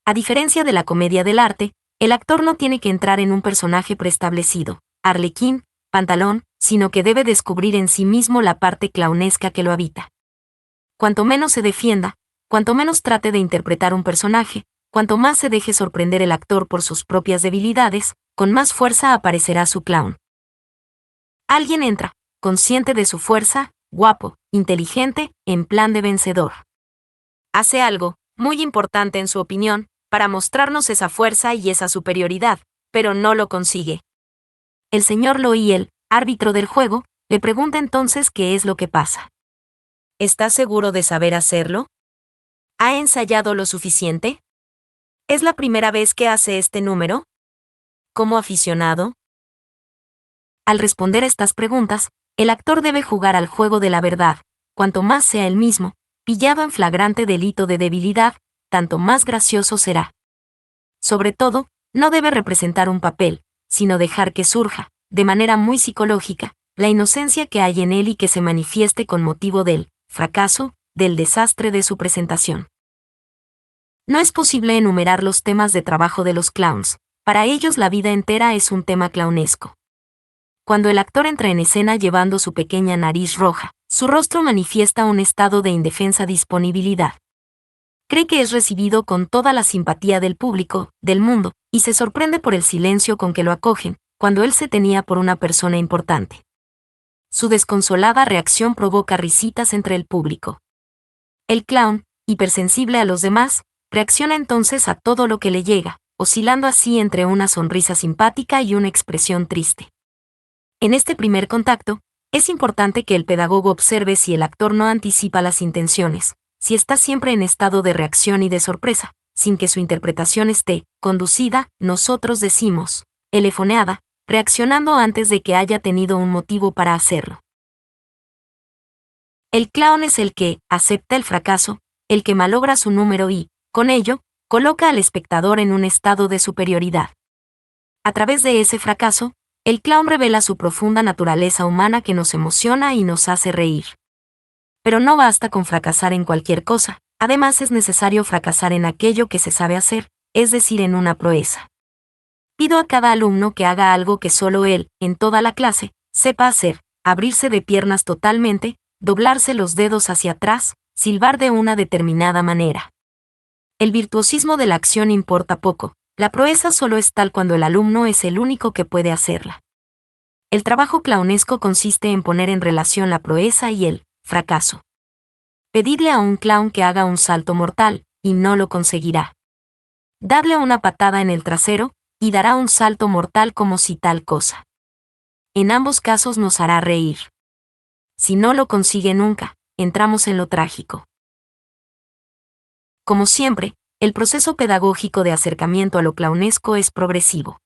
A diferencia de la comedia del arte, el actor no tiene que entrar en un personaje preestablecido, arlequín, pantalón, sino que debe descubrir en sí mismo la parte clownesca que lo habita. Cuanto menos se defienda, cuanto menos trate de interpretar un personaje, cuanto más se deje sorprender el actor por sus propias debilidades, con más fuerza aparecerá su clown. Alguien entra, consciente de su fuerza, guapo, inteligente, en plan de vencedor. Hace algo, muy importante en su opinión, para mostrarnos esa fuerza y esa superioridad, pero no lo consigue. El señor Loiel, árbitro del juego, le pregunta entonces qué es lo que pasa. ¿Está seguro de saber hacerlo? ¿Ha ensayado lo suficiente? ¿Es la primera vez que hace este número? ¿Como aficionado? Al responder estas preguntas, el actor debe jugar al juego de la verdad. Cuanto más sea él mismo, pillado en flagrante delito de debilidad, tanto más gracioso será. Sobre todo, no debe representar un papel, sino dejar que surja, de manera muy psicológica, la inocencia que hay en él y que se manifieste con motivo del fracaso, del desastre de su presentación. No es posible enumerar los temas de trabajo de los clowns, para ellos la vida entera es un tema clownesco. Cuando el actor entra en escena llevando su pequeña nariz roja, su rostro manifiesta un estado de indefensa disponibilidad. Cree que es recibido con toda la simpatía del público, del mundo, y se sorprende por el silencio con que lo acogen, cuando él se tenía por una persona importante. Su desconsolada reacción provoca risitas entre el público. El clown, hipersensible a los demás, reacciona entonces a todo lo que le llega, oscilando así entre una sonrisa simpática y una expresión triste. En este primer contacto, es importante que el pedagogo observe si el actor no anticipa las intenciones, si está siempre en estado de reacción y de sorpresa, sin que su interpretación esté conducida, nosotros decimos, elefoneada, reaccionando antes de que haya tenido un motivo para hacerlo. El clown es el que acepta el fracaso, el que malogra su número y, con ello, coloca al espectador en un estado de superioridad. A través de ese fracaso, el clown revela su profunda naturaleza humana que nos emociona y nos hace reír. Pero no basta con fracasar en cualquier cosa, además es necesario fracasar en aquello que se sabe hacer, es decir, en una proeza. Pido a cada alumno que haga algo que solo él, en toda la clase, sepa hacer: abrirse de piernas totalmente, doblarse los dedos hacia atrás, silbar de una determinada manera. El virtuosismo de la acción importa poco, la proeza solo es tal cuando el alumno es el único que puede hacerla. El trabajo clownesco consiste en poner en relación la proeza y el fracaso. Pedidle a un clown que haga un salto mortal, y no lo conseguirá. Dadle una patada en el trasero, y dará un salto mortal como si tal cosa. En ambos casos nos hará reír. Si no lo consigue nunca, entramos en lo trágico. Como siempre, el proceso pedagógico de acercamiento a lo clownesco es progresivo.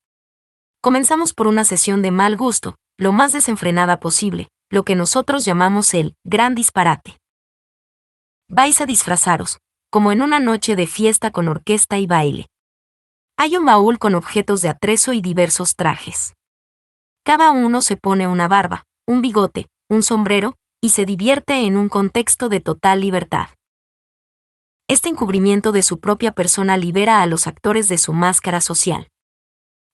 Comenzamos por una sesión de mal gusto, lo más desenfrenada posible, lo que nosotros llamamos el gran disparate. Vais a disfrazaros, como en una noche de fiesta con orquesta y baile. Hay un baúl con objetos de atrezo y diversos trajes. Cada uno se pone una barba, un bigote, un sombrero, y se divierte en un contexto de total libertad. Este encubrimiento de su propia persona libera a los actores de su máscara social.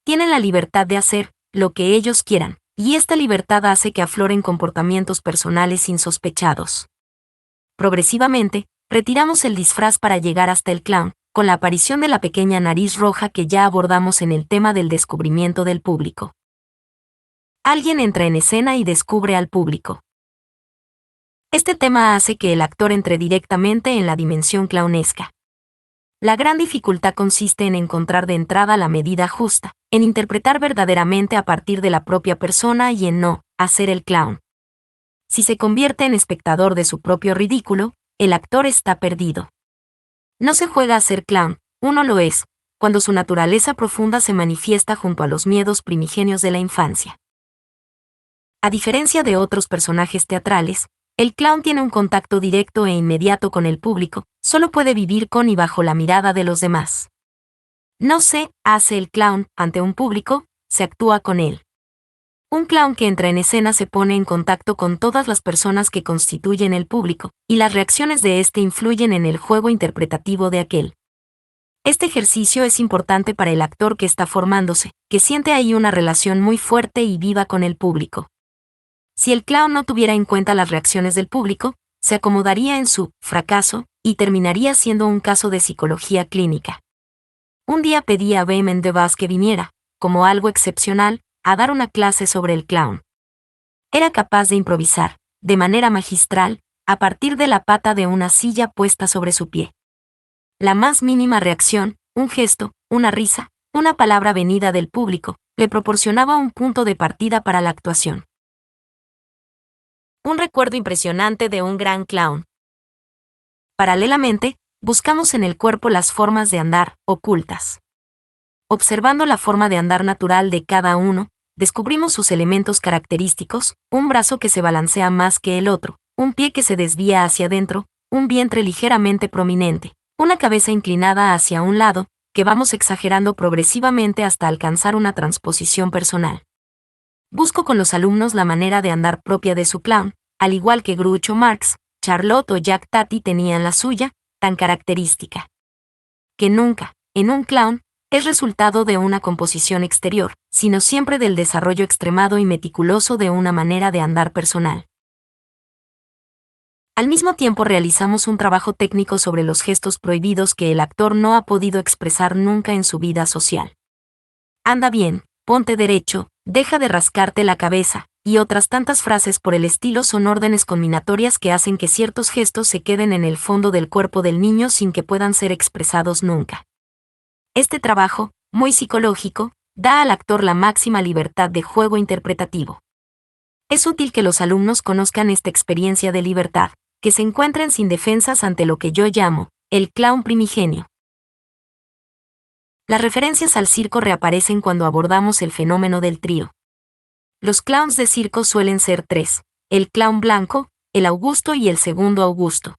Tienen la libertad de hacer lo que ellos quieran, y esta libertad hace que afloren comportamientos personales insospechados. Progresivamente, retiramos el disfraz para llegar hasta el clown, con la aparición de la pequeña nariz roja que ya abordamos en el tema del descubrimiento del público. Alguien entra en escena y descubre al público. Este tema hace que el actor entre directamente en la dimensión clownesca. La gran dificultad consiste en encontrar de entrada la medida justa, en interpretar verdaderamente a partir de la propia persona y en no hacer el clown. Si se convierte en espectador de su propio ridículo, el actor está perdido. No se juega a ser clown, uno lo es, cuando su naturaleza profunda se manifiesta junto a los miedos primigenios de la infancia. A diferencia de otros personajes teatrales, el clown tiene un contacto directo e inmediato con el público, solo puede vivir con y bajo la mirada de los demás. No se hace el clown ante un público, se actúa con él. Un clown que entra en escena se pone en contacto con todas las personas que constituyen el público, y las reacciones de éste influyen en el juego interpretativo de aquel. Este ejercicio es importante para el actor que está formándose, que siente ahí una relación muy fuerte y viva con el público. Si el clown no tuviera en cuenta las reacciones del público, se acomodaría en su fracaso y terminaría siendo un caso de psicología clínica. Un día pedí a Behmen de Vaz que viniera, como algo excepcional, a dar una clase sobre el clown. Era capaz de improvisar, de manera magistral, a partir de la pata de una silla puesta sobre su pie. La más mínima reacción, un gesto, una risa, una palabra venida del público, le proporcionaba un punto de partida para la actuación. Un recuerdo impresionante de un gran clown. Paralelamente, buscamos en el cuerpo las formas de andar, ocultas. Observando la forma de andar natural de cada uno, descubrimos sus elementos característicos, un brazo que se balancea más que el otro, un pie que se desvía hacia adentro, un vientre ligeramente prominente, una cabeza inclinada hacia un lado, que vamos exagerando progresivamente hasta alcanzar una transposición personal. Busco con los alumnos la manera de andar propia de su clown, al igual que Groucho Marx, Charlotte o Jack Tati tenían la suya, tan característica. Que nunca, en un clown, es resultado de una composición exterior, sino siempre del desarrollo extremado y meticuloso de una manera de andar personal. Al mismo tiempo realizamos un trabajo técnico sobre los gestos prohibidos que el actor no ha podido expresar nunca en su vida social. Anda bien, ponte derecho, deja de rascarte la cabeza, y otras tantas frases por el estilo son órdenes combinatorias que hacen que ciertos gestos se queden en el fondo del cuerpo del niño sin que puedan ser expresados nunca. Este trabajo, muy psicológico, da al actor la máxima libertad de juego interpretativo. Es útil que los alumnos conozcan esta experiencia de libertad, que se encuentren sin defensas ante lo que yo llamo el clown primigenio. Las referencias al circo reaparecen cuando abordamos el fenómeno del trío. Los clowns de circo suelen ser tres: el clown blanco, el Augusto y el segundo Augusto.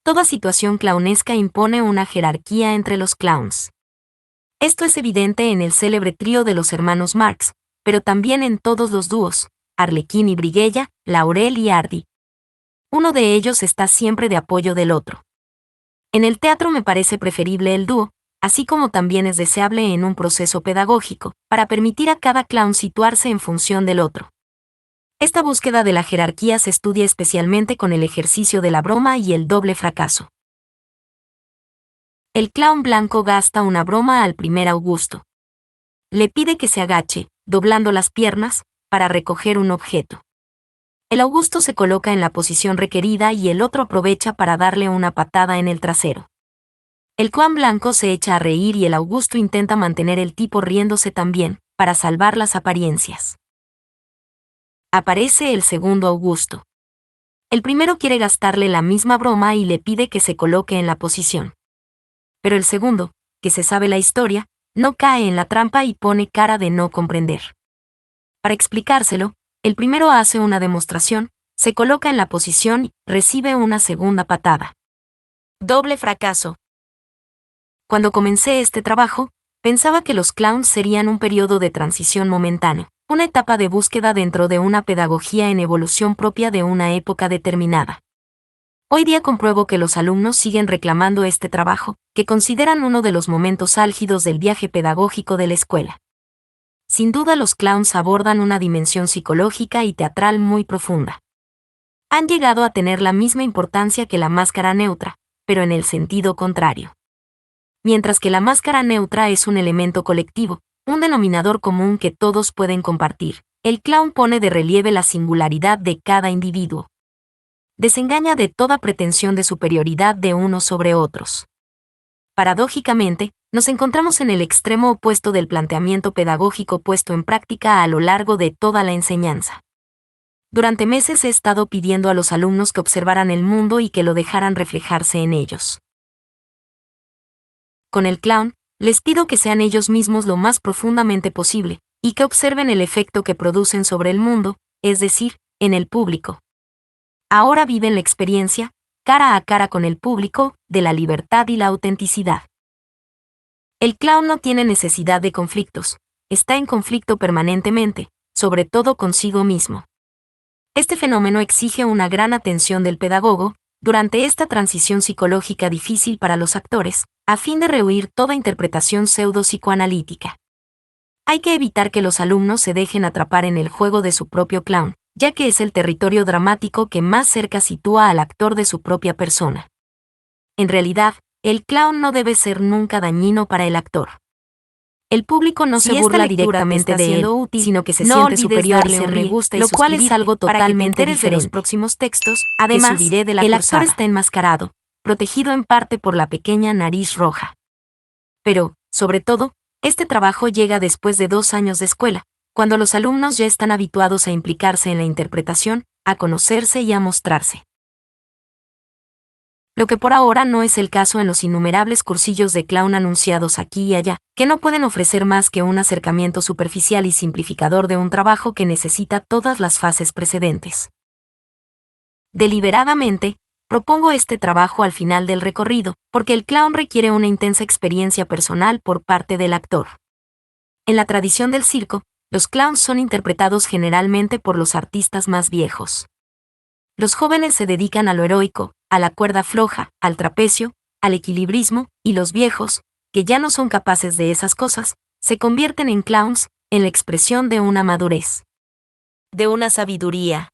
Toda situación clownesca impone una jerarquía entre los clowns. Esto es evidente en el célebre trío de los hermanos Marx, pero también en todos los dúos, Arlequín y Briguella, Laurel y Hardy. Uno de ellos está siempre de apoyo del otro. En el teatro me parece preferible el dúo, así como también es deseable en un proceso pedagógico, para permitir a cada clown situarse en función del otro. Esta búsqueda de la jerarquía se estudia especialmente con el ejercicio de la broma y el doble fracaso. El clown blanco gasta una broma al primer Augusto. Le pide que se agache, doblando las piernas, para recoger un objeto. El Augusto se coloca en la posición requerida y el otro aprovecha para darle una patada en el trasero. El clown blanco se echa a reír y el Augusto intenta mantener el tipo riéndose también, para salvar las apariencias. Aparece el segundo Augusto. El primero quiere gastarle la misma broma y le pide que se coloque en la posición. Pero el segundo, que se sabe la historia, no cae en la trampa y pone cara de no comprender. Para explicárselo, el primero hace una demostración, se coloca en la posición y recibe una segunda patada. Doble fracaso. Cuando comencé este trabajo, pensaba que los clowns serían un periodo de transición momentáneo, una etapa de búsqueda dentro de una pedagogía en evolución propia de una época determinada. Hoy día compruebo que los alumnos siguen reclamando este trabajo, que consideran uno de los momentos álgidos del viaje pedagógico de la escuela. Sin duda los clowns abordan una dimensión psicológica y teatral muy profunda. Han llegado a tener la misma importancia que la máscara neutra, pero en el sentido contrario. Mientras que la máscara neutra es un elemento colectivo, un denominador común que todos pueden compartir, el clown pone de relieve la singularidad de cada individuo. Desengaña de toda pretensión de superioridad de unos sobre otros. Paradójicamente, nos encontramos en el extremo opuesto del planteamiento pedagógico puesto en práctica a lo largo de toda la enseñanza. Durante meses he estado pidiendo a los alumnos que observaran el mundo y que lo dejaran reflejarse en ellos. Con el clown, les pido que sean ellos mismos lo más profundamente posible, y que observen el efecto que producen sobre el mundo, es decir, en el público. Ahora viven la experiencia, cara a cara con el público, de la libertad y la autenticidad. El clown no tiene necesidad de conflictos, está en conflicto permanentemente, sobre todo consigo mismo. Este fenómeno exige una gran atención del pedagogo, durante esta transición psicológica difícil para los actores, a fin de rehuir toda interpretación pseudo-psicoanalítica. Hay que evitar que los alumnos se dejen atrapar en el juego de su propio clown, ya que es el territorio dramático que más cerca sitúa al actor de su propia persona. En realidad, el clown no debe ser nunca dañino para el actor. El público no se burla directamente de él, sino que se siente superior y se ríe, lo cual es algo totalmente diferente. De los próximos textos, además, el actor está enmascarado, protegido en parte por la pequeña nariz roja. Pero, sobre todo, este trabajo llega después de 2 años de escuela, cuando los alumnos ya están habituados a implicarse en la interpretación, a conocerse y a mostrarse. Lo que por ahora no es el caso en los innumerables cursillos de clown anunciados aquí y allá, que no pueden ofrecer más que un acercamiento superficial y simplificador de un trabajo que necesita todas las fases precedentes. Deliberadamente, propongo este trabajo al final del recorrido, porque el clown requiere una intensa experiencia personal por parte del actor. En la tradición del circo, los clowns son interpretados generalmente por los artistas más viejos. Los jóvenes se dedican a lo heroico, a la cuerda floja, al trapecio, al equilibrismo, y los viejos, que ya no son capaces de esas cosas, se convierten en clowns, en la expresión de una madurez, de una sabiduría.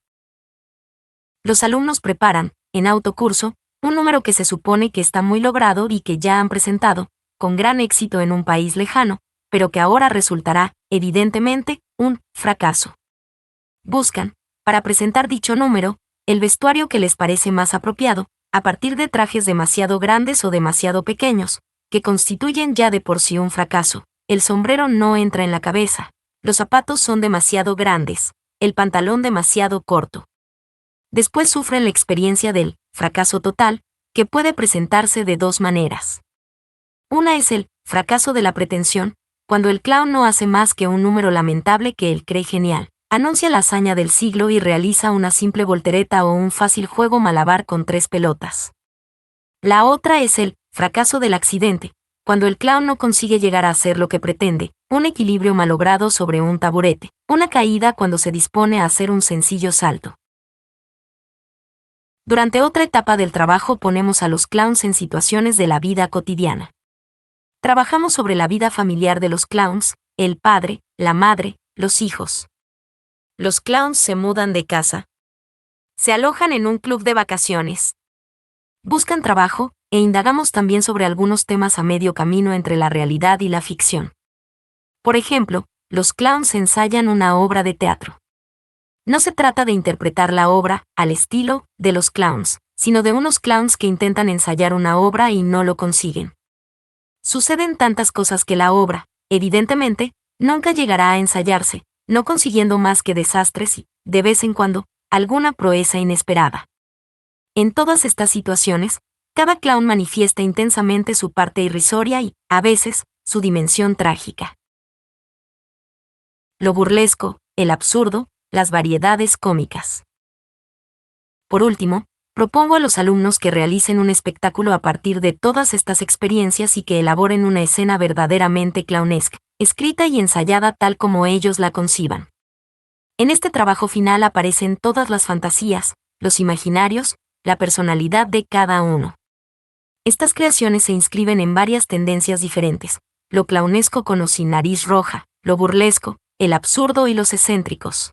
Los alumnos preparan, en autocurso, un número que se supone que está muy logrado y que ya han presentado, con gran éxito en un país lejano, pero que ahora resultará, evidentemente, un fracaso. Buscan, para presentar dicho número, el vestuario que les parece más apropiado, a partir de trajes demasiado grandes o demasiado pequeños, que constituyen ya de por sí un fracaso. El sombrero no entra en la cabeza, los zapatos son demasiado grandes, el pantalón demasiado corto. Después sufren la experiencia del fracaso total, que puede presentarse de 2 maneras. Una es el fracaso de la pretensión, cuando el clown no hace más que un número lamentable que él cree genial. Anuncia la hazaña del siglo y realiza una simple voltereta o un fácil juego malabar con 3 pelotas. La otra es el fracaso del accidente, cuando el clown no consigue llegar a hacer lo que pretende, un equilibrio malogrado sobre un taburete, una caída cuando se dispone a hacer un sencillo salto. Durante otra etapa del trabajo ponemos a los clowns en situaciones de la vida cotidiana. Trabajamos sobre la vida familiar de los clowns, el padre, la madre, los hijos. Los clowns se mudan de casa. Se alojan en un club de vacaciones. Buscan trabajo, e indagamos también sobre algunos temas a medio camino entre la realidad y la ficción. Por ejemplo, los clowns ensayan una obra de teatro. No se trata de interpretar la obra, al estilo, de los clowns, sino de unos clowns que intentan ensayar una obra y no lo consiguen. Suceden tantas cosas que la obra, evidentemente, nunca llegará a ensayarse, no consiguiendo más que desastres y, de vez en cuando, alguna proeza inesperada. En todas estas situaciones, cada clown manifiesta intensamente su parte irrisoria y, a veces, su dimensión trágica. Lo burlesco, el absurdo, las variedades cómicas. Por último, propongo a los alumnos que realicen un espectáculo a partir de todas estas experiencias y que elaboren una escena verdaderamente clownesca, escrita y ensayada tal como ellos la conciban. En este trabajo final aparecen todas las fantasías, los imaginarios, la personalidad de cada uno. Estas creaciones se inscriben en varias tendencias diferentes, lo clownesco con o sin nariz roja, lo burlesco, el absurdo y los excéntricos.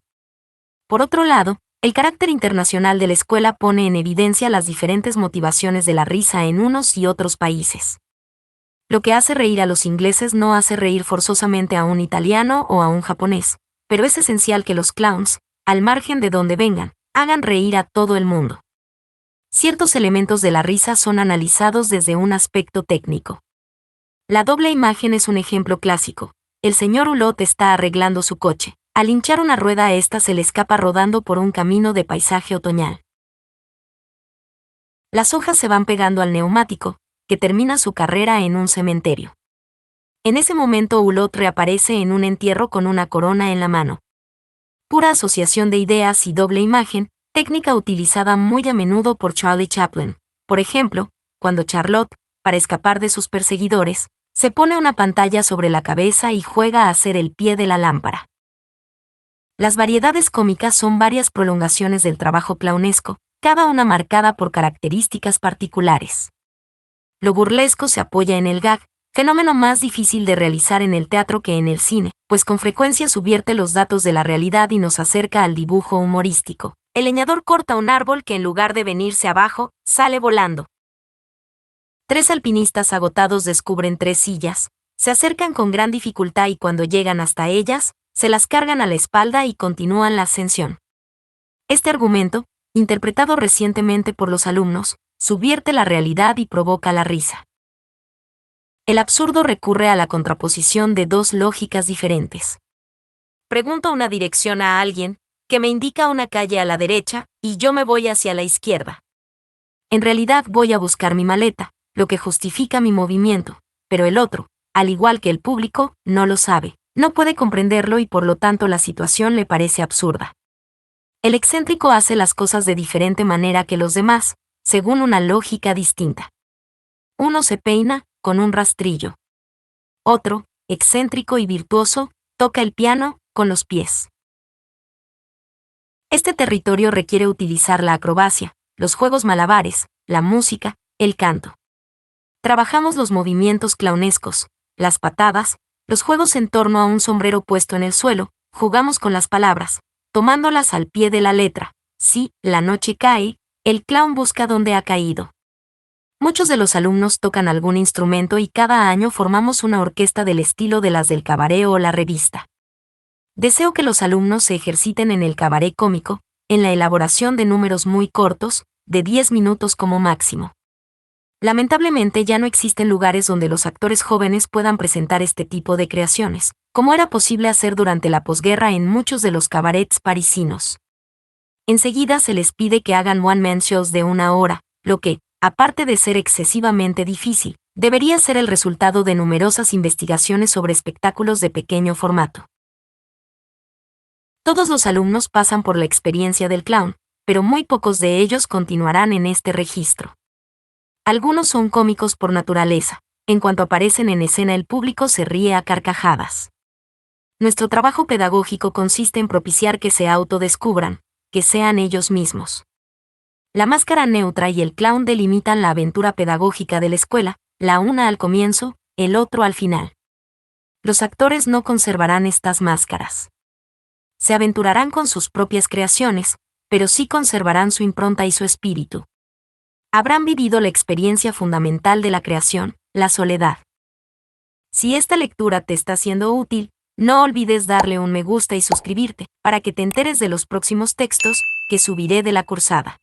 Por otro lado, el carácter internacional de la escuela pone en evidencia las diferentes motivaciones de la risa en unos y otros países. Lo que hace reír a los ingleses no hace reír forzosamente a un italiano o a un japonés, pero es esencial que los clowns, al margen de donde vengan, hagan reír a todo el mundo. Ciertos elementos de la risa son analizados desde un aspecto técnico. La doble imagen es un ejemplo clásico. El señor Hulot está arreglando su coche. Al hinchar una rueda a esta se le escapa rodando por un camino de paisaje otoñal. Las hojas se van pegando al neumático, que termina su carrera en un cementerio. En ese momento Hulot reaparece en un entierro con una corona en la mano. Pura asociación de ideas y doble imagen, técnica utilizada muy a menudo por Charlie Chaplin. Por ejemplo, cuando Charlotte, para escapar de sus perseguidores, se pone una pantalla sobre la cabeza y juega a ser el pie de la lámpara. Las variedades cómicas son varias prolongaciones del trabajo clownesco, cada una marcada por características particulares. Lo burlesco se apoya en el gag, fenómeno más difícil de realizar en el teatro que en el cine, pues con frecuencia subvierte los datos de la realidad y nos acerca al dibujo humorístico. El leñador corta un árbol que en lugar de venirse abajo, sale volando. 3 alpinistas agotados descubren 3 sillas, se acercan con gran dificultad y cuando llegan hasta ellas, se las cargan a la espalda y continúan la ascensión. Este argumento, interpretado recientemente por los alumnos, subvierte la realidad y provoca la risa. El absurdo recurre a la contraposición de 2 lógicas diferentes. Pregunto una dirección a alguien, que me indica una calle a la derecha, y yo me voy hacia la izquierda. En realidad voy a buscar mi maleta, lo que justifica mi movimiento, pero el otro, al igual que el público, no lo sabe, no puede comprenderlo y por lo tanto la situación le parece absurda. El excéntrico hace las cosas de diferente manera que los demás, según una lógica distinta. Uno se peina con un rastrillo. Otro, excéntrico y virtuoso, toca el piano con los pies. Este territorio requiere utilizar la acrobacia, los juegos malabares, la música, el canto. Trabajamos los movimientos clownescos, las patadas, los juegos en torno a un sombrero puesto en el suelo, jugamos con las palabras, tomándolas al pie de la letra. Si la noche cae, el clown busca dónde ha caído. Muchos de los alumnos tocan algún instrumento y cada año formamos una orquesta del estilo de las del cabaret o la revista. Deseo que los alumnos se ejerciten en el cabaret cómico, en la elaboración de números muy cortos, de 10 minutos como máximo. Lamentablemente ya no existen lugares donde los actores jóvenes puedan presentar este tipo de creaciones, como era posible hacer durante la posguerra en muchos de los cabarets parisinos. Enseguida se les pide que hagan one-man shows de 1 hora, lo que, aparte de ser excesivamente difícil, debería ser el resultado de numerosas investigaciones sobre espectáculos de pequeño formato. Todos los alumnos pasan por la experiencia del clown, pero muy pocos de ellos continuarán en este registro. Algunos son cómicos por naturaleza, en cuanto aparecen en escena el público se ríe a carcajadas. Nuestro trabajo pedagógico consiste en propiciar que se autodescubran, que sean ellos mismos. La máscara neutra y el clown delimitan la aventura pedagógica de la escuela, la una al comienzo, el otro al final. Los actores no conservarán estas máscaras. Se aventurarán con sus propias creaciones, pero sí conservarán su impronta y su espíritu. Habrán vivido la experiencia fundamental de la creación, la soledad. Si esta lectura te está siendo útil, no olvides darle un me gusta y suscribirte, para que te enteres de los próximos textos que subiré de la cursada.